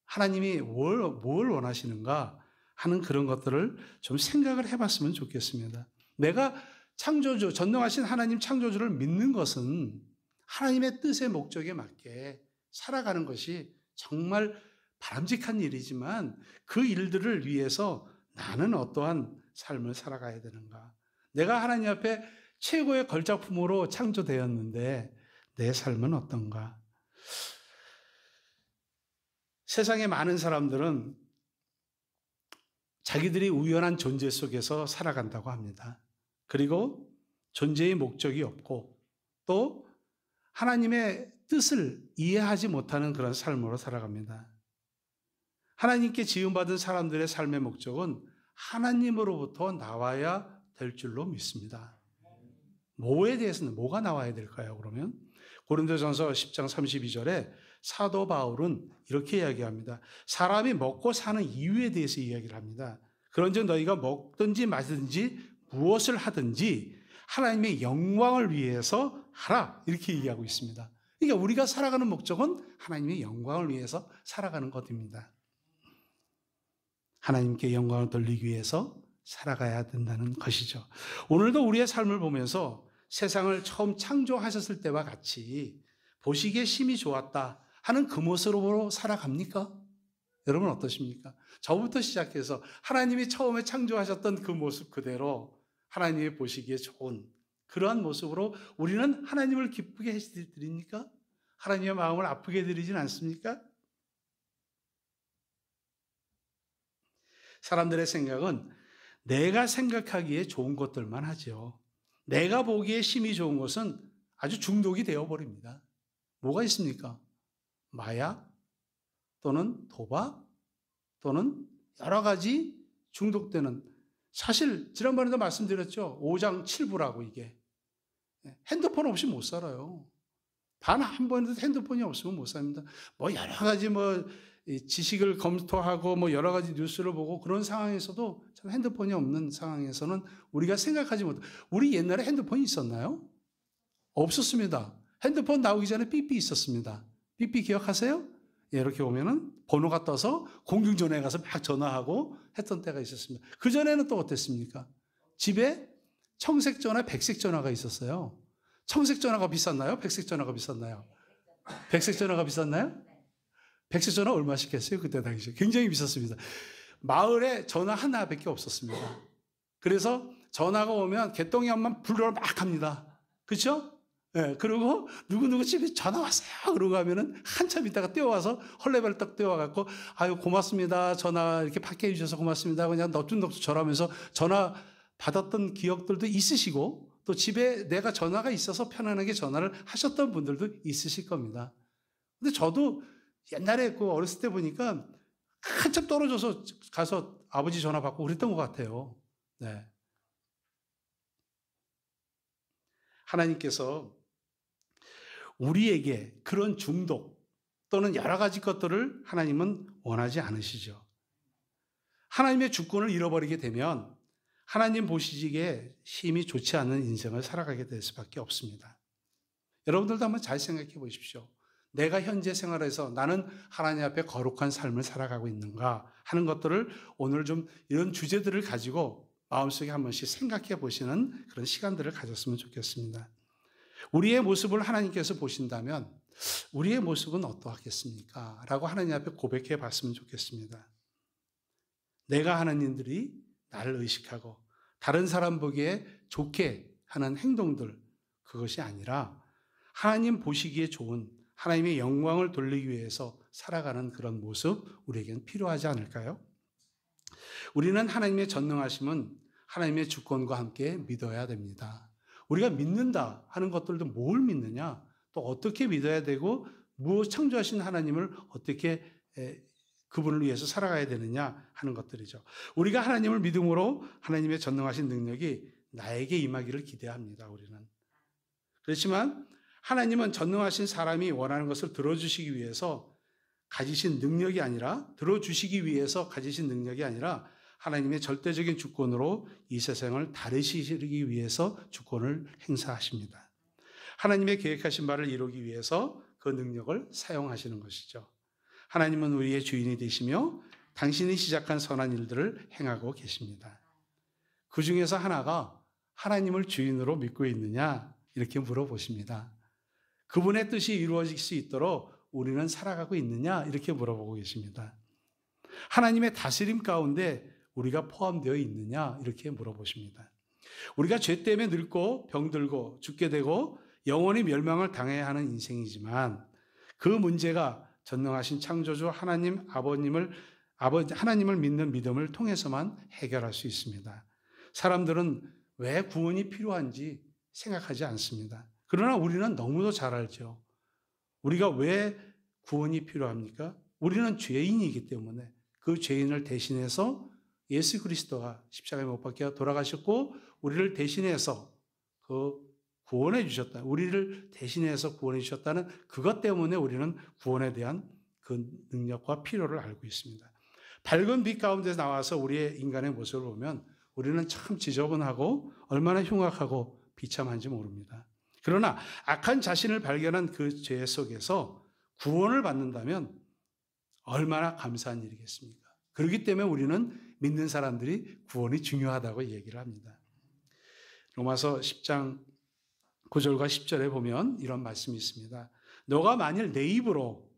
하나님이 뭘 원하시는가 하는 그런 것들을 좀 생각을 해봤으면 좋겠습니다. 내가 창조주, 전능하신 하나님 창조주를 믿는 것은 하나님의 뜻의 목적에 맞게 살아가는 것이 정말 바람직한 일이지만 그 일들을 위해서 나는 어떠한 삶을 살아가야 되는가? 내가 하나님 앞에 최고의 걸작품으로 창조되었는데 내 삶은 어떤가? 세상의 많은 사람들은 자기들이 우연한 존재 속에서 살아간다고 합니다. 그리고 존재의 목적이 없고 또 하나님의 뜻을 이해하지 못하는 그런 삶으로 살아갑니다. 하나님께 지음받은 사람들의 삶의 목적은 하나님으로부터 나와야 될 줄로 믿습니다. 뭐에 대해서는 뭐가 나와야 될까요? 그러면 고린도전서 10장 32절에 사도 바울은 이렇게 이야기합니다. 사람이 먹고 사는 이유에 대해서 이야기를 합니다. 그런즉 너희가 먹든지 마시든지 무엇을 하든지 하나님의 영광을 위해서 하라 이렇게 얘기하고 있습니다. 그러니까 우리가 살아가는 목적은 하나님의 영광을 위해서 살아가는 것입니다. 하나님께 영광을 돌리기 위해서 살아가야 된다는 것이죠. 오늘도 우리의 삶을 보면서 세상을 처음 창조하셨을 때와 같이 보시기에 심히 좋았다 하는 그 모습으로 살아갑니까? 여러분 어떠십니까? 저부터 시작해서 하나님이 처음에 창조하셨던 그 모습 그대로 하나님이 보시기에 좋은 그러한 모습으로 우리는 하나님을 기쁘게 해드립니까? 하나님의 마음을 아프게 드리진 않습니까? 사람들의 생각은 내가 생각하기에 좋은 것들만 하죠. 내가 보기에 심히 좋은 것은 아주 중독이 되어버립니다. 뭐가 있습니까? 마약 또는 도박 또는 여러 가지 중독되는 사실 지난번에도 말씀드렸죠. 5장 7부라고 이게. 핸드폰 없이 못 살아요. 단 한 번도 핸드폰이 없으면 못 삽니다. 뭐 여러 가지 지식을 검토하고 여러 가지 뉴스를 보고 그런 상황에서도 참 핸드폰이 없는 상황에서는 우리가 생각하지 못한 우리 옛날에 핸드폰이 있었나요? 없었습니다. 핸드폰 나오기 전에 삐삐 있었습니다. 삐삐 기억하세요? 이렇게 보면은 번호가 떠서 공중전화에 가서 막 전화하고 했던 때가 있었습니다. 그전에는 또 어땠습니까? 집에 청색 전화, 백색 전화가 있었어요. 청색 전화가 비쌌나요? 백색 전화가 비쌌나요? 백색 전화가 비쌌나요? 백색 전화 얼마씩 했어요? 그때 당시에. 굉장히 비쌌습니다. 마을에 전화 하나밖에 없었습니다. 그래서 전화가 오면 개똥이 엄마 불러를 막 합니다. 그렇죠? 예, 그리고 누구누구 집에 전화 왔어요. 그러고 하면은 한참 있다가 뛰어와서 헐레벌떡 뛰어와갖고 아유 고맙습니다. 전화 이렇게 받게 해주셔서 고맙습니다. 그냥 넙죽넙죽 절하면서 전화 받았던 기억들도 있으시고 또 집에 내가 전화가 있어서 편안하게 전화를 하셨던 분들도 있으실 겁니다. 근데 저도 옛날에 그 어렸을 때 보니까 한참 떨어져서 가서 아버지 전화 받고 그랬던 것 같아요. 네. 하나님께서 우리에게 그런 중독 또는 여러 가지 것들을 하나님은 원하지 않으시죠. 하나님의 주권을 잃어버리게 되면 하나님 보시기에 힘이 좋지 않은 인생을 살아가게 될 수밖에 없습니다. 여러분들도 한번 잘 생각해 보십시오. 내가 현재 생활에서 나는 하나님 앞에 거룩한 삶을 살아가고 있는가 하는 것들을 오늘 좀 이런 주제들을 가지고 마음속에 한 번씩 생각해 보시는 그런 시간들을 가졌으면 좋겠습니다. 우리의 모습을 하나님께서 보신다면 우리의 모습은 어떠하겠습니까? 라고 하나님 앞에 고백해 봤으면 좋겠습니다. 내가 하는 일들이 나를 의식하고 다른 사람 보기에 좋게 하는 행동들, 그것이 아니라 하나님 보시기에 좋은 하나님의 영광을 돌리기 위해서 살아가는 그런 모습 우리에게는 필요하지 않을까요? 우리는 하나님의 전능하심은 하나님의 주권과 함께 믿어야 됩니다. 우리가 믿는다 하는 것들도 뭘 믿느냐, 또 어떻게 믿어야 되고 무엇 창조하신 하나님을 어떻게 그분을 위해서 살아가야 되느냐 하는 것들이죠. 우리가 하나님을 믿음으로 하나님의 전능하신 능력이 나에게 임하기를 기대합니다. 우리는. 그렇지만 하나님은 전능하신 사람이 원하는 것을 들어주시기 위해서 가지신 능력이 아니라 들어주시기 위해서 가지신 능력이 아니라 하나님의 절대적인 주권으로 이 세상을 다루시기 위해서 주권을 행사하십니다. 하나님의 계획하신 바를 이루기 위해서 그 능력을 사용하시는 것이죠. 하나님은 우리의 주인이 되시며 당신이 시작한 선한 일들을 행하고 계십니다. 그 중에서 하나가 하나님을 주인으로 믿고 있느냐 이렇게 물어보십니다. 그분의 뜻이 이루어질 수 있도록 우리는 살아가고 있느냐 이렇게 물어보고 계십니다. 하나님의 다스림 가운데 우리가 포함되어 있느냐 이렇게 물어보십니다. 우리가 죄 때문에 늙고 병들고 죽게 되고 영원히 멸망을 당해야 하는 인생이지만 그 문제가 전능하신 창조주 하나님 하나님을 믿는 믿음을 통해서만 해결할 수 있습니다. 사람들은 왜 구원이 필요한지 생각하지 않습니다. 그러나 우리는 너무도 잘 알죠. 우리가 왜 구원이 필요합니까? 우리는 죄인이기 때문에 그 죄인을 대신해서 예수 그리스도가 십자가에 못 박혀 돌아가셨고 우리를 대신해서 구원해 주셨다. 우리를 대신해서 구원해 주셨다는 그것 때문에 우리는 구원에 대한 그 능력과 필요를 알고 있습니다. 밝은 빛 가운데 나와서 우리의 인간의 모습을 보면 우리는 참 지저분하고 얼마나 흉악하고 비참한지 모릅니다. 그러나 악한 자신을 발견한 그 죄 속에서 구원을 받는다면 얼마나 감사한 일이겠습니까? 그렇기 때문에 우리는 믿는 사람들이 구원이 중요하다고 얘기를 합니다. 로마서 10장 9절과 10절에 보면 이런 말씀이 있습니다. 너가 만일 내 입으로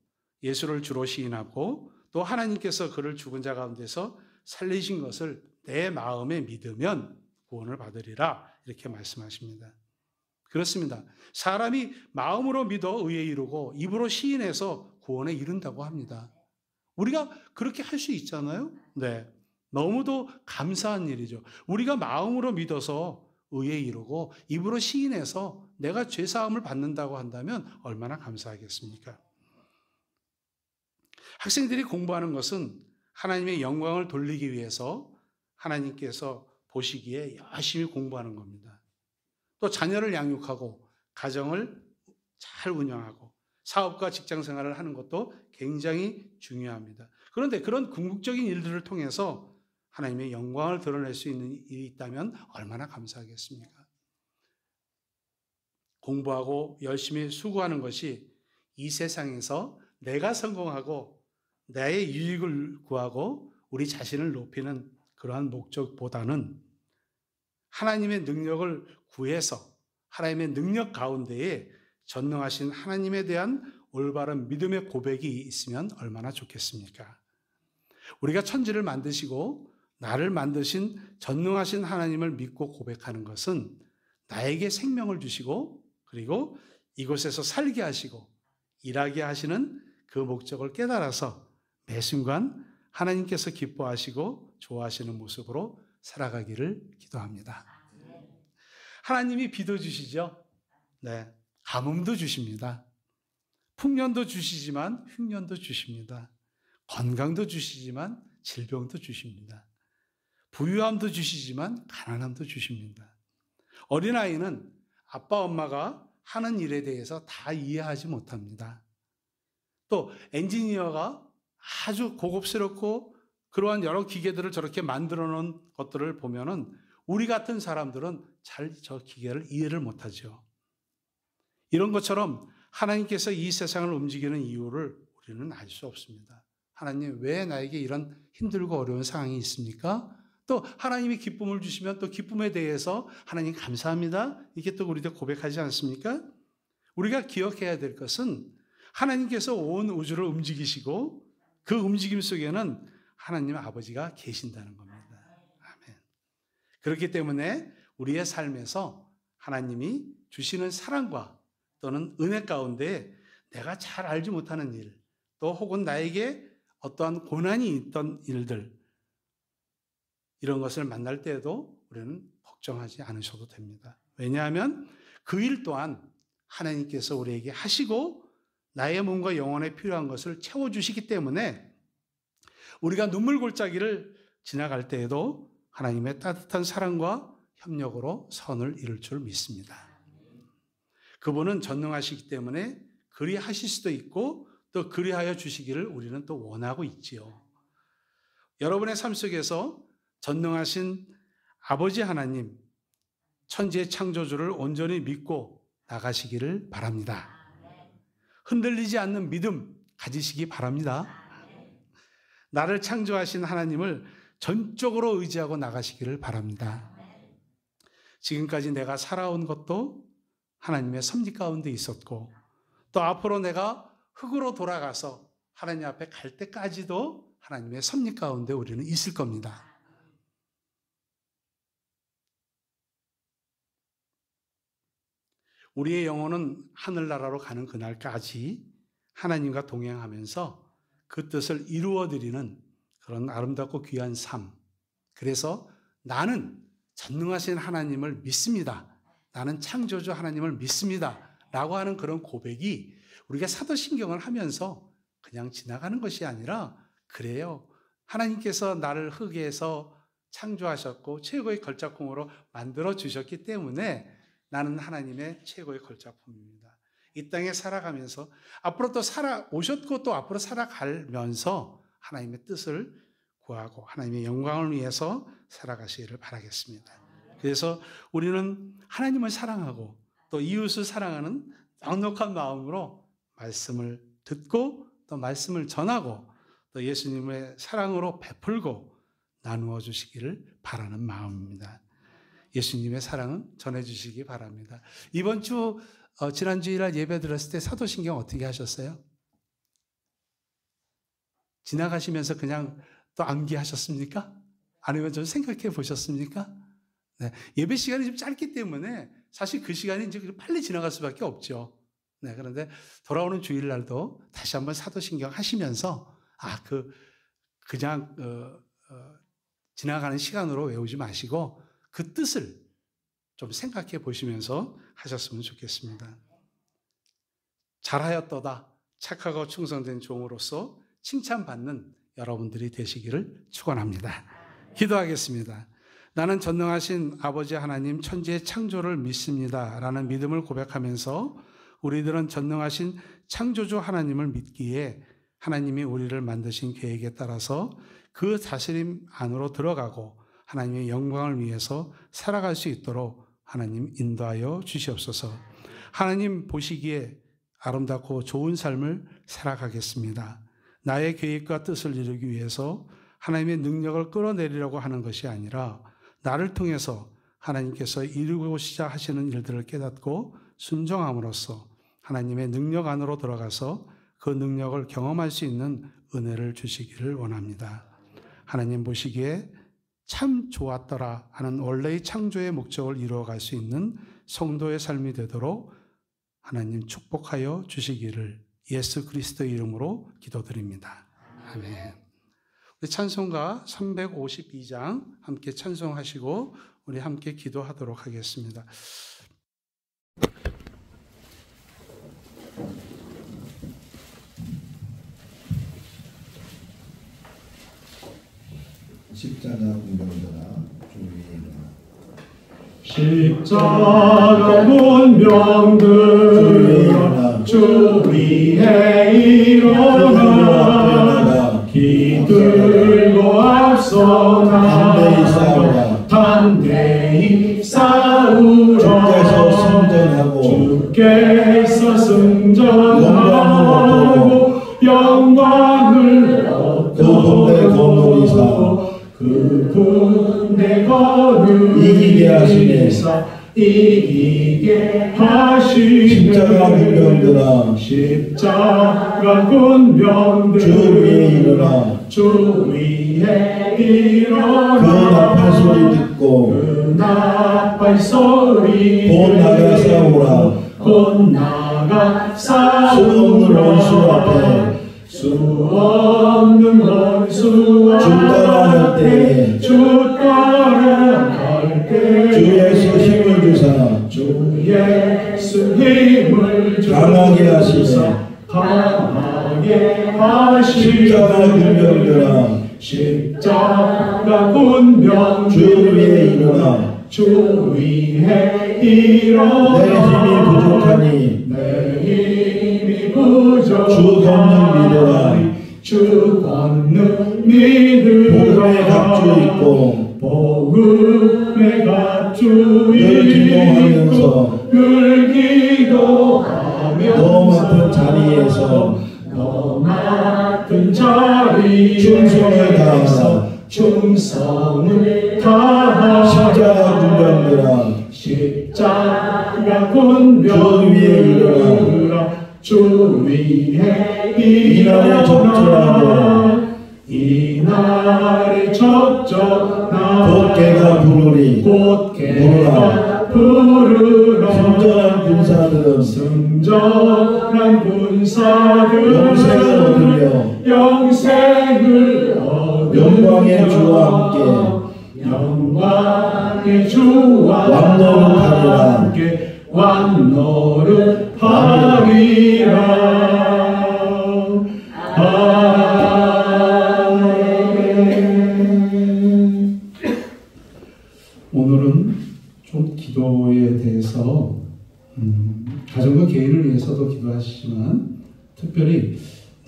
예수를 주로 시인하고 또 하나님께서 그를 죽은 자 가운데서 살리신 것을 내 마음에 믿으면 구원을 받으리라 이렇게 말씀하십니다. 그렇습니다. 사람이 마음으로 믿어 의에 이르고 입으로 시인해서 구원에 이른다고 합니다. 우리가 그렇게 할 수 있잖아요. 네, 너무도 감사한 일이죠. 우리가 마음으로 믿어서 의에 이르고 입으로 시인해서 내가 죄사함을 받는다고 한다면 얼마나 감사하겠습니까? 학생들이 공부하는 것은 하나님의 영광을 돌리기 위해서 하나님께서 보시기에 열심히 공부하는 겁니다. 또 자녀를 양육하고 가정을 잘 운영하고 사업과 직장 생활을 하는 것도 굉장히 중요합니다. 그런데 그런 궁극적인 일들을 통해서 하나님의 영광을 드러낼 수 있는 일이 있다면 얼마나 감사하겠습니까? 공부하고 열심히 수고하는 것이 이 세상에서 내가 성공하고 나의 유익을 구하고 우리 자신을 높이는 그러한 목적보다는 하나님의 능력을 구해서 하나님의 능력 가운데에 전능하신 하나님에 대한 올바른 믿음의 고백이 있으면 얼마나 좋겠습니까? 우리가 천지를 만드시고 나를 만드신 전능하신 하나님을 믿고 고백하는 것은 나에게 생명을 주시고 그리고 이곳에서 살게 하시고 일하게 하시는 그 목적을 깨달아서 매 순간 하나님께서 기뻐하시고 좋아하시는 모습으로 살아가기를 기도합니다. 하나님이 비도 주시죠. 네, 가뭄도 주십니다. 풍년도 주시지만 흉년도 주십니다. 건강도 주시지만 질병도 주십니다. 부유함도 주시지만 가난함도 주십니다. 어린아이는 아빠 엄마가 하는 일에 대해서 다 이해하지 못합니다. 또 엔지니어가 아주 고급스럽고 그러한 여러 기계들을 저렇게 만들어 놓은 것들을 보면은 우리 같은 사람들은 잘 저 기계를 이해를 못하죠. 이런 것처럼 하나님께서 이 세상을 움직이는 이유를 우리는 알 수 없습니다. 하나님, 왜 나에게 이런 힘들고 어려운 상황이 있습니까? 또 하나님이 기쁨을 주시면 또 기쁨에 대해서 하나님 감사합니다. 이게 또 우리도 고백하지 않습니까? 우리가 기억해야 될 것은 하나님께서 온 우주를 움직이시고 그 움직임 속에는 하나님 아버지가 계신다는 겁니다. 아멘. 그렇기 때문에 우리의 삶에서 하나님이 주시는 사랑과 또는 은혜 가운데 내가 잘 알지 못하는 일, 또 혹은 나에게 어떠한 고난이 있던 일들, 이런 것을 만날 때에도 우리는 걱정하지 않으셔도 됩니다. 왜냐하면 그 일 또한 하나님께서 우리에게 하시고 나의 몸과 영혼에 필요한 것을 채워주시기 때문에 우리가 눈물 골짜기를 지나갈 때에도 하나님의 따뜻한 사랑과 협력으로 선을 이룰 줄 믿습니다. 그분은 전능하시기 때문에 그리하실 수도 있고 또 그리하여 주시기를 우리는 또 원하고 있지요. 여러분의 삶 속에서 전능하신 아버지 하나님, 천지의 창조주를 온전히 믿고 나가시기를 바랍니다. 흔들리지 않는 믿음 가지시기 바랍니다. 나를 창조하신 하나님을 전적으로 의지하고 나가시기를 바랍니다. 지금까지 내가 살아온 것도 하나님의 섭리 가운데 있었고 또 앞으로 내가 흙으로 돌아가서 하나님 앞에 갈 때까지도 하나님의 섭리 가운데 우리는 있을 겁니다. 우리의 영혼은 하늘나라로 가는 그날까지 하나님과 동행하면서 그 뜻을 이루어드리는 그런 아름답고 귀한 삶. 그래서 나는 전능하신 하나님을 믿습니다. 나는 창조주 하나님을 믿습니다. 라고 하는 그런 고백이 우리가 사도신경을 하면서 그냥 지나가는 것이 아니라 그래요. 하나님께서 나를 흙에서 창조하셨고 최고의 걸작품으로 만들어 주셨기 때문에 나는 하나님의 최고의 걸작품입니다. 이 땅에 살아가면서 앞으로 또 살아오셨고 또 앞으로 살아가면서 하나님의 뜻을 구하고 하나님의 영광을 위해서 살아가시기를 바라겠습니다. 그래서 우리는 하나님을 사랑하고 또 이웃을 사랑하는 넉넉한 마음으로 말씀을 듣고 또 말씀을 전하고 또 예수님의 사랑으로 베풀고 나누어 주시기를 바라는 마음입니다. 예수님의 사랑은 전해주시기 바랍니다. 이번 주 지난 주일날 예배 드렸을 때 사도신경 어떻게 하셨어요? 지나가시면서 그냥 또 암기하셨습니까? 아니면 좀 생각해 보셨습니까? 네, 예배 시간이 좀 짧기 때문에 사실 그 시간이 이제 빨리 지나갈 수밖에 없죠. 네, 그런데 돌아오는 주일날도 다시 한번 사도신경 하시면서 그냥 지나가는 시간으로 외우지 마시고 그 뜻을 좀 생각해 보시면서 하셨으면 좋겠습니다. 잘하였도다. 착하고 충성된 종으로서 칭찬받는 여러분들이 되시기를 축원합니다. 기도하겠습니다. 나는 전능하신 아버지 하나님 천지의 창조를 믿습니다. 라는 믿음을 고백하면서 우리들은 전능하신 창조주 하나님을 믿기에 하나님이 우리를 만드신 계획에 따라서 그 다스림 안으로 들어가고 하나님의 영광을 위해서 살아갈 수 있도록 하나님 인도하여 주시옵소서. 하나님 보시기에 아름답고 좋은 삶을 살아가겠습니다. 나의 계획과 뜻을 이루기 위해서 하나님의 능력을 끌어내리려고 하는 것이 아니라 나를 통해서 하나님께서 이루고자 하시는 일들을 깨닫고 순종함으로써 하나님의 능력 안으로 들어가서 그 능력을 경험할 수 있는 은혜를 주시기를 원합니다. 하나님 보시기에 참 좋았더라 하는 원래의 창조의 목적을 이루어갈 수 있는 성도의 삶이 되도록 하나님 축복하여 주시기를 예수 그리스도의 이름으로 기도드립니다. 아멘. 우리 찬송가 352장 함께 찬송하시고 우리 함께 기도하도록 하겠습니다. 십자가 군병들아 십자가 군병들아 주 위에 일어나 기들고 앞서 나가 담대히 싸우라 주께서 승전하고 영광을 얻고 그 군대 거느리사 이기게 하시네. 십자가 군병들아 십자가 군병들아 주 위에 일어나 주 위에 일어나 그 나팔 소리 듣고 그 나팔 소리 곧 나가 싸우라 곧 나가 수 없는 원수 앞에 수 없는 원수 주 따라갈 때에 주 따라갈 때 주 예수 힘을 주사 주 예수 힘을 주사 강하게 하시네. 강하게 하시네. 십자가 군병들아 십자가 군병들아 주 위에 일어나 주 위에 일어나 내 힘이 부족하니 내 힘이 부족하니 주 권능 믿어라 주 권능 믿으라 복음의 갑주 입고 복음의 갑주 늘 기도하면서 늘 기도하면서 너 맡은 자리에서 너 맡은 자리에서 충성을 다하사 충성을 다하사 십자가 군병들아 십자가 군병들아 주 위에 이날에 적절하고 이날에 적절하고 곧개가 부르리 곧개가 부르라 승전한 군사들은 승전한 군사들은 영생을 얻으며 영생을 얻으며 영광의 주와 함께 영광의 주와 함께 왕노릇하리라. 아멘. 오늘은 좀 기도에 대해서 가정과 개인을 위해서도 기도하시지만 특별히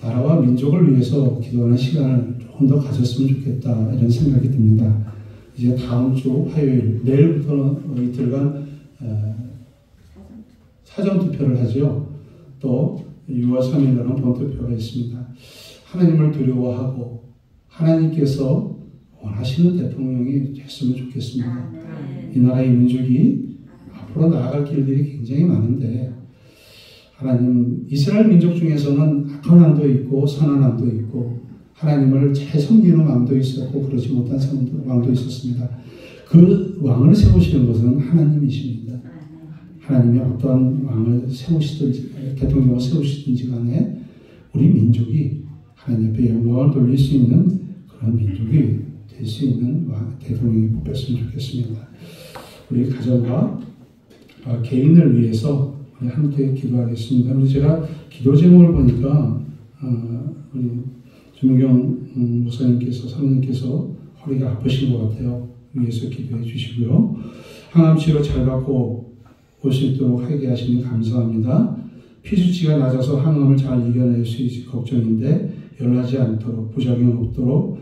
나라와 민족을 위해서 기도하는 시간을 조금 더 가졌으면 좋겠다 이런 생각이 듭니다. 이제 다음 주 화요일 내일부터는 이틀간 사전투표를 하죠. 또 6월 3일에는 본투표가 있습니다. 하나님을 두려워하고 하나님께서 원하시는 대통령이 됐으면 좋겠습니다. 이 나라의 민족이 앞으로 나아갈 길들이 굉장히 많은데 하나님 이스라엘 민족 중에서는 악한 왕도 있고 선한 왕도 있고 하나님을 잘 섬기는 왕도 있었고 그렇지 못한 왕도 있었습니다. 그 왕을 세우시는 것은 하나님이십니다. 하나님이 어떠한 왕을 세우시든지 대통령을 세우시든지 간에 우리 민족이 하나님 앞에 영광을 돌릴 수 있는 그런 민족이 될 수 있는 대통령이 뽑혔으면 좋겠습니다. 우리 가정과 개인을 위해서 우리 함께 기도하겠습니다. 우리 제가 기도 제목을 보니까 우리 주문경 목사님께서 사모님께서 허리가 아프신 것 같아요. 위에서 기도해 주시고요. 항암 치료 잘 받고 올 수 있도록 하게 하시니 감사합니다. 피수치가 낮아서 항암을 잘 이겨낼 수 있을 걱정인데 열나지 않도록 부작용 없도록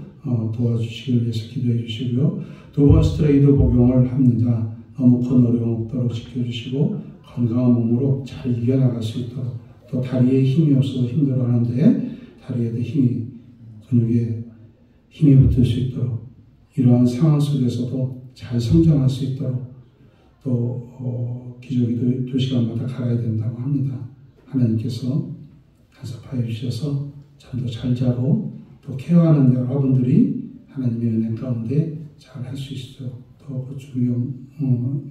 도와주시길 위해서 기도해 주시고요. 2번 스테로이드 복용을 합니다. 너무 큰 어려움 없도록 지켜주시고 건강한 몸으로 잘 이겨나갈 수 있도록 또 다리에 힘이 없어서 힘들어하는데 다리에도 힘이 근육에 힘이 붙을 수 있도록 이러한 상황 속에서도 잘 성장할 수 있도록 또 기저귀도 2시간마다 갈아야 된다고 합니다. 하나님께서 간섭하여 주셔서 잠도 잘 자고 또 케어하는 여러분들이 하나님의 은혜 가운데 잘 할 수 있도록 또 주영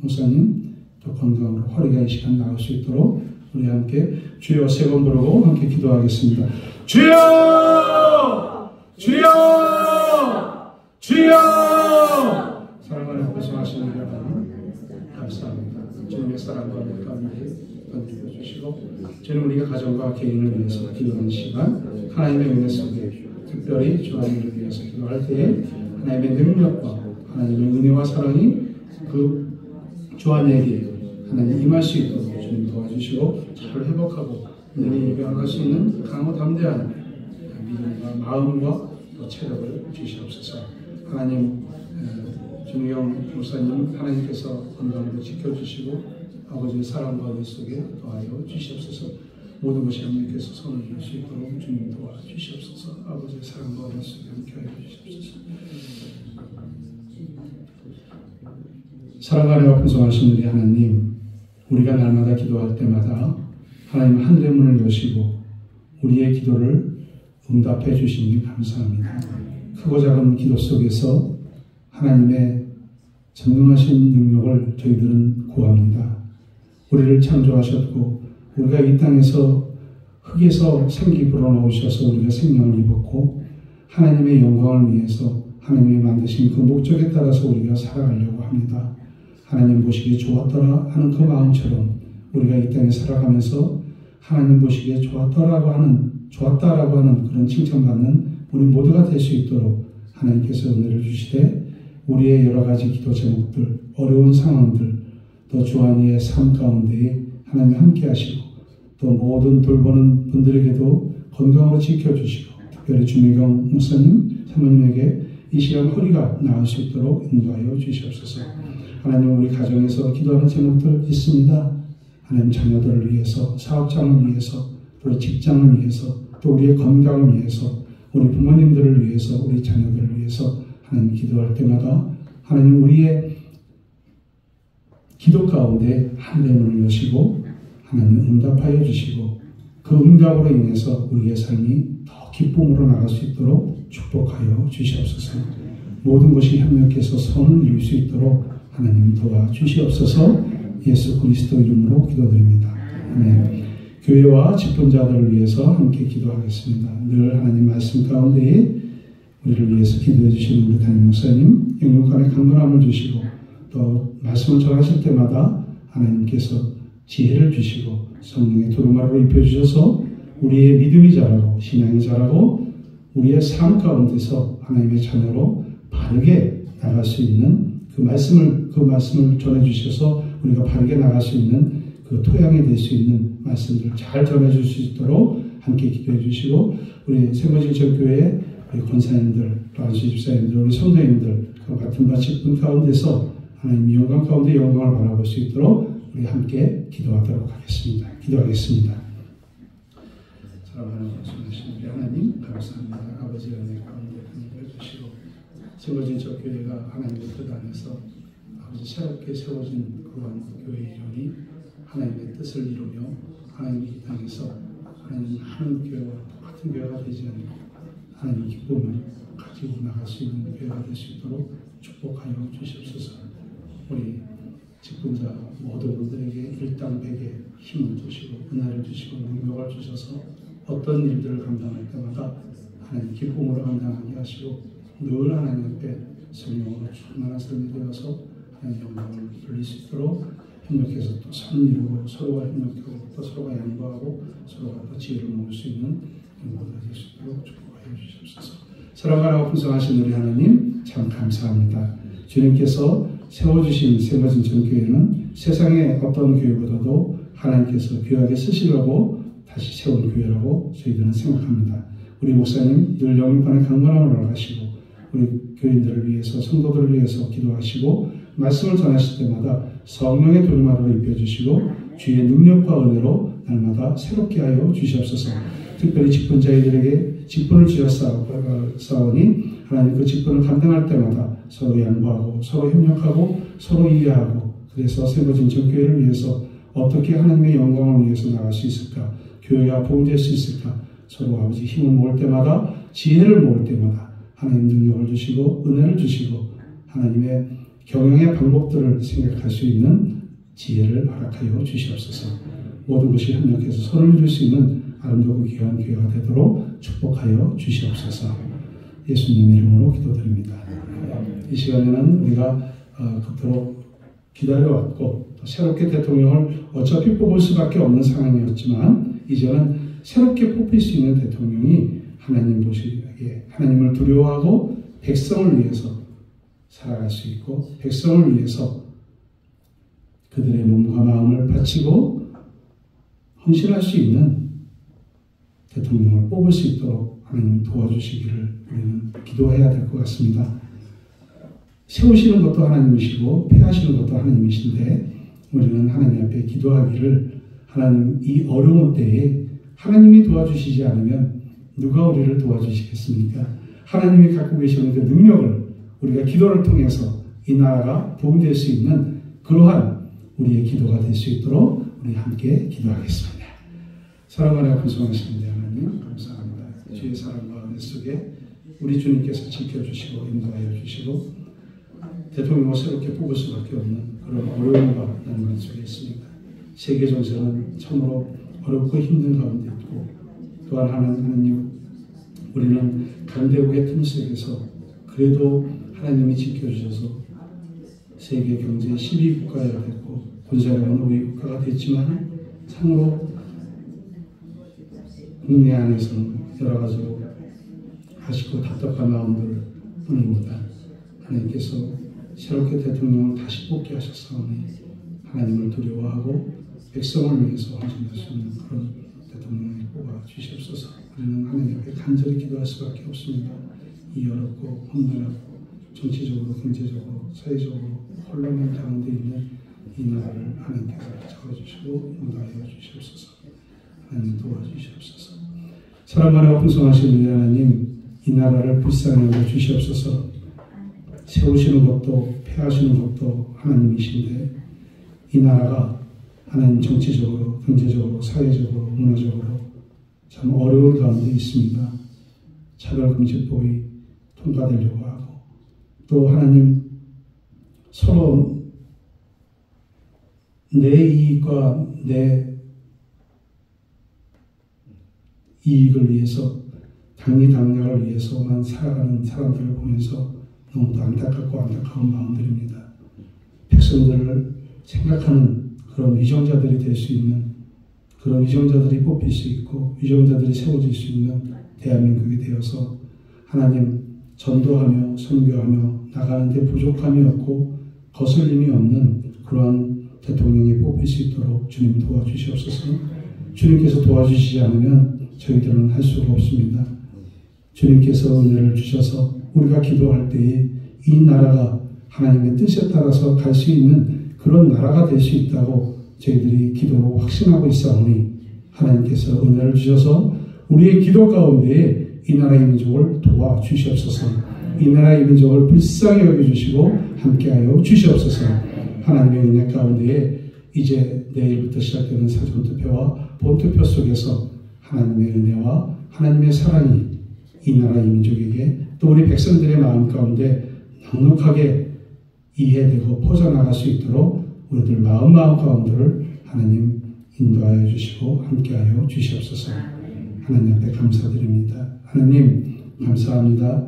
목사님 또 건강으로 허리가 이 시간 나올 수 있도록 우리 함께 주여 세 번 부르고 함께 기도하겠습니다. 주여! 주여! 주여! 사랑하는 고생하시는 여러분 감사합니다. 주님의 사랑과 감사를 던져 주시고 주님 우리가 가정과 개인을 위해서 기도하는 시간 하나님의 은혜 속에 특별히 주안이를 위해서 기도할 때에 하나님의 능력과 하나님의 은혜와 사랑이 그 주안에게 하나님 임할 수 있도록 주님 도와주시고 잘 회복하고 능히 입양할 수 있는 강호 담대한 믿음과 마음과 또 체력을 주시옵소서. 하나님 중영 목사님 하나님께서 건강으로 지켜주시고 아버지의 사랑과 은혜 속에 도와여 주시옵소서. 모든 것이 하나님께서 손을 줄 수 있도록 주님 도와주시옵소서. 아버지의 사랑과 은혜 속에 함께하여 주시옵소서. 사랑하여 풍성하신 우리 하나님, 우리가 날마다 기도할 때마다 하나님 하늘의 문을 여시고 우리의 기도를 응답해 주시니 감사합니다. 크고 작은 기도 속에서 하나님의 전능하신 능력을 저희들은 구합니다. 우리를 창조하셨고 우리가 이 땅에서 흙에서 생기 불어넣으셔서 우리가 생명을 입었고 하나님의 영광을 위해서 하나님이 만드신 그 목적에 따라서 우리가 살아가려고 합니다. 하나님 보시기에 좋았더라 하는 그 마음처럼 우리가 이 땅에 살아가면서 하나님 보시기에 좋았다라고 하는 그런 칭찬받는 우리 모두가 될 수 있도록 하나님께서 은혜를 주시되 우리의 여러 가지 기도 제목들, 어려운 상황들, 또 주안이의 삶 가운데에 하나님 함께 하시고 또 모든 돌보는 분들에게도 건강으로 지켜주시고 특별히 주미경 목사님, 사모님에게 이 시간 허리가 나을 수 있도록 인도하여 주시옵소서. 하나님 우리 가정에서 기도하는 제목들 있습니다. 하나님 자녀들을 위해서, 사업장을 위해서, 또 직장을 위해서, 또 우리의 건강을 위해서, 우리 부모님들을 위해서, 우리 자녀들을 위해서 하나님 기도할 때마다 하나님 우리의 기도 가운데 하늘의 문을 여시고 하나님 응답하여 주시고 그 응답으로 인해서 우리의 삶이 더 기쁨으로 나갈 수 있도록 축복하여 주시옵소서. 모든 것이 협력해서 선을 이룰 수 있도록 하나님 도와주시옵소서. 예수 그리스도 이름으로 기도드립니다. 아멘. 교회와 직분자들을 위해서 함께 기도하겠습니다. 늘 하나님 말씀 가운데에 우리를 위해서 기도해 주시는 우리 담임 목사님 영육간의 강건함을 주시고 또 말씀을 전하실 때마다 하나님께서 지혜를 주시고 성령의 두루마리로 입혀주셔서 우리의 믿음이 자라고 신앙이 자라고 우리의 삶 가운데서 하나님의 자녀로 바르게 나갈 수 있는 그 말씀을 전해주셔서 우리가 바르게 나갈 수 있는 그 토양이 될 수 있는 말씀들을 잘 전해줄 수 있도록 함께 기도해 주시고 우리 생거진천교회 우리 권사님들, 또 안수 집사님들, 우리 성도님들 그 같은 바치분 가운데서 하나님 영광 가운데 영광을 바라볼 수 있도록 우리 함께 기도하도록 하겠습니다. 기도하겠습니다. 사랑하는 말씀하신 우리 하나님 감사합니다. 아버지의 은혜 가운데 함께 해주시고 생거진천교회가 하나님의 뜻 안에서 아버지 새롭게 세워진 그런 교회의 이름이 하나님의 뜻을 이루며 하나님의 이 땅에서 하나님 많은 교회와 똑같은 교회가 되지 않고 하나님의 기쁨을 가지고 나갈 수 있는 교회가 될 수 있도록 축복하여 주시옵소서. 우리 직분자 모든 분들에게 일당백의 힘을 주시고 은혜를 주시고 능력을 주셔서 어떤 일들을 감당할 때마다 하나님 기쁨으로 감당하게 하시고 늘 하나님 앞에 성령으로 충만한 삶이 되어서 하나님 영광을 돌릴 수 있도록 협력해서 또 선 이루고 서로가 협력하고 또 서로가 양보하고 서로가 또 지혜를 모을 수 있는 모두가 될 수 있도록 축복하여 주시옵소서. 사랑하고 풍성하신 우리 하나님 참 감사합니다. 주님께서 세워주신 생거진천교회는 세상의 어떤 교회보다도 하나님께서 귀하게 쓰시려고 다시 세운 교회라고 저희들은 생각합니다. 우리 목사님 늘 영육간의 강건함을 허락하시고 우리 교인들을 위해서 성도들을 위해서 기도하시고 말씀을 전하실 때마다 성령의 두루마리로 입혀주시고 주의 능력과 은혜로 날마다 새롭게 하여 주시옵소서. 특별히 직분자들에게 직분을 지었사오니 하나님 그 직분을 감당할 때마다 서로 양보하고 서로 협력하고 서로 이해하고 그래서 생거진천교회를 위해서 어떻게 하나님의 영광을 위해서 나갈 수 있을까, 교회가 보응될 수 있을까, 서로 아버지 힘을 모을 때마다 지혜를 모을 때마다 하나님 능력을 주시고 은혜를 주시고 하나님의 경영의 방법들을 생각할 수 있는 지혜를 허락하여 주시옵소서. 모든 것이 협력해서 선을 이룰 수 있는 아름답고 귀한 교회가 되도록 축복하여 주시옵소서. 예수님 이름으로 기도드립니다. 이 시간에는 우리가 그토록 기다려왔고 또 새롭게 대통령을 어차피 뽑을 수밖에 없는 상황이었지만 이제는 새롭게 뽑힐 수 있는 대통령이 하나님 보시기에 하나님을 두려워하고 백성을 위해서 살아갈 수 있고 백성을 위해서 그들의 몸과 마음을 바치고 헌신할 수 있는 대통령을 뽑을 수 있도록 하나님 도와주시기를 우리는 기도해야 될 것 같습니다. 세우시는 것도 하나님이시고 폐하시는 것도 하나님이신데 우리는 하나님 앞에 기도하기를 하나님 이 어려운 때에 하나님이 도와주시지 않으면 누가 우리를 도와주시겠습니까? 하나님이 갖고 계시는 그 능력을 우리가 기도를 통해서 이 나라가 도움될 수 있는 그러한 우리의 기도가 될 수 있도록 우리 함께 기도하겠습니다. 사랑하는 풍성하신 하나님 감사합니다. 주의 사랑과 은혜 속에 우리 주님께서 지켜주시고 인도하여 주시고 대통령을 새롭게 뽑을 수밖에 없는 그런 어려움과 난관 속에 있습니다. 세계 정세는 참으로 어렵고 힘든 가운데 있고 또한 하나님 우리는 강대국의 틈 속에서 그래도 하나님이 지켜주셔서 세계 경제 12국가가 됐고 군사력은 5위 국가가 됐지만 참으로 국내 안에서는 여러 가지로 아쉽고 답답한 마음들 뿐입니다. 하나님께서 새롭게 대통령을 다시 뽑게 하셨사오니 하나님을 두려워하고 백성을 위해서 헌신할 수 있는 그런 대통령을 뽑아 주시옵소서. 우리는 하나님 앞에 간절히 기도할 수밖에 없습니다. 이 어렵고 험난하고 정치적으로 경제적으로 사회적으로 혼란한 가운데 있는 이 나라를 하나님께서 잡아주시고 인도하여 주시옵소서. 하나님 도와주시옵소서. 사랑하고 풍성하신 하나님 이 나라를 불쌍히 여겨 주시옵소서. 세우시는 것도 폐하시는 것도 하나님이신데 이 나라가 하나님 정치적으로 경제적으로 사회적으로 문화적으로 참 어려운 가운데 있습니다. 차별금지법이 통과되려고 하고 또 하나님 서로 내 이익과 내 이익을 위해서 당리당략을 위해서만 살아가는 사람들을 보면서 너무도 안타깝고 안타까운 마음들입니다. 백성들을 생각하는 그런 위정자들이 될 수 있는 그런 위정자들이 뽑힐 수 있고 위정자들이 세워질 수 있는 대한민국이 되어서 하나님 전도하며 선교하며 나가는데 부족함이 없고 거슬림이 없는 그러한 대통령이 뽑힐 수 있도록 주님 도와주시옵소서. 주님께서 도와주시지 않으면 저희들은 할 수가 없습니다. 주님께서 은혜를 주셔서 우리가 기도할 때에 이 나라가 하나님의 뜻에 따라서 갈 수 있는 그런 나라가 될 수 있다고 저희들이 기도로 확신하고 있사오니 하나님께서 은혜를 주셔서 우리의 기도 가운데에 이 나라의 민족을 도와주시옵소서. 이 나라의 민족을 불쌍히 여겨주시고 함께하여 주시옵소서. 하나님의 은혜 가운데에 이제 내일부터 시작되는 사전투표와 본투표 속에서 하나님의 은혜와 하나님의 사랑이 이 나라 이 민족에게 또 우리 백성들의 마음 가운데 넉넉하게 이해되고 퍼져나갈 수 있도록 우리들 마음 가운데를 하나님 인도하여 주시고 함께하여 주시옵소서. 하나님 앞에 감사드립니다. 하나님 감사합니다.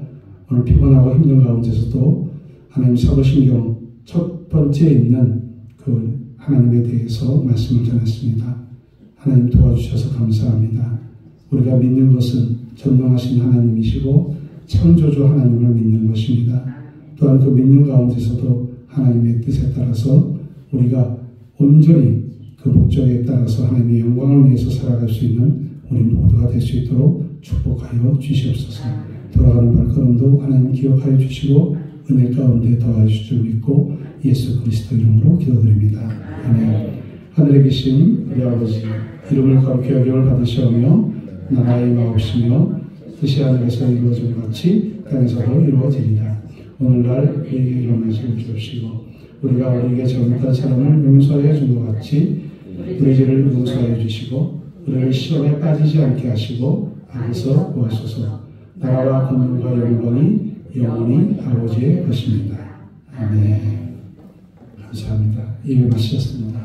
오늘 피곤하고 힘든 가운데서도 하나님 사도신경 첫 번째 있는 그 하나님에 대해서 말씀을 전했습니다. 하나님 도와주셔서 감사합니다. 우리가 믿는 것은 전능하신 하나님이시고 창조주 하나님을 믿는 것입니다. 또한 그 믿는 가운데서도 하나님의 뜻에 따라서 우리가 온전히 그 목적에 따라서 하나님의 영광을 위해서 살아갈 수 있는 우리 모두가 될 수 있도록 축복하여 주시옵소서. 돌아가는 발걸음도 하나님 기억하여 주시고 은혜 가운데 더하여 주실 줄 믿고 예수 그리스도 이름으로 기도드립니다. 아멘. 하늘에 계신 우리 아버지 이름을 거룩히 여김을 받으시오며 나라의 마옵시며 뜻이 하늘에서 이루어진 것 같이 땅에서도 이루어지리라. 오늘날 우리에게 일어나시고 주옵시고 우리가 우리에게 잘못한 사람을 용서해 준 것 같이 우리 죄를 용서해 주시고 우리를 시험에 빠지지 않게 하시고 악에서 구하소서. 나라와 권능과 영광이 영원히 아버지의 것입니다. 아멘. 감사합니다. 예배 마치셨습니다.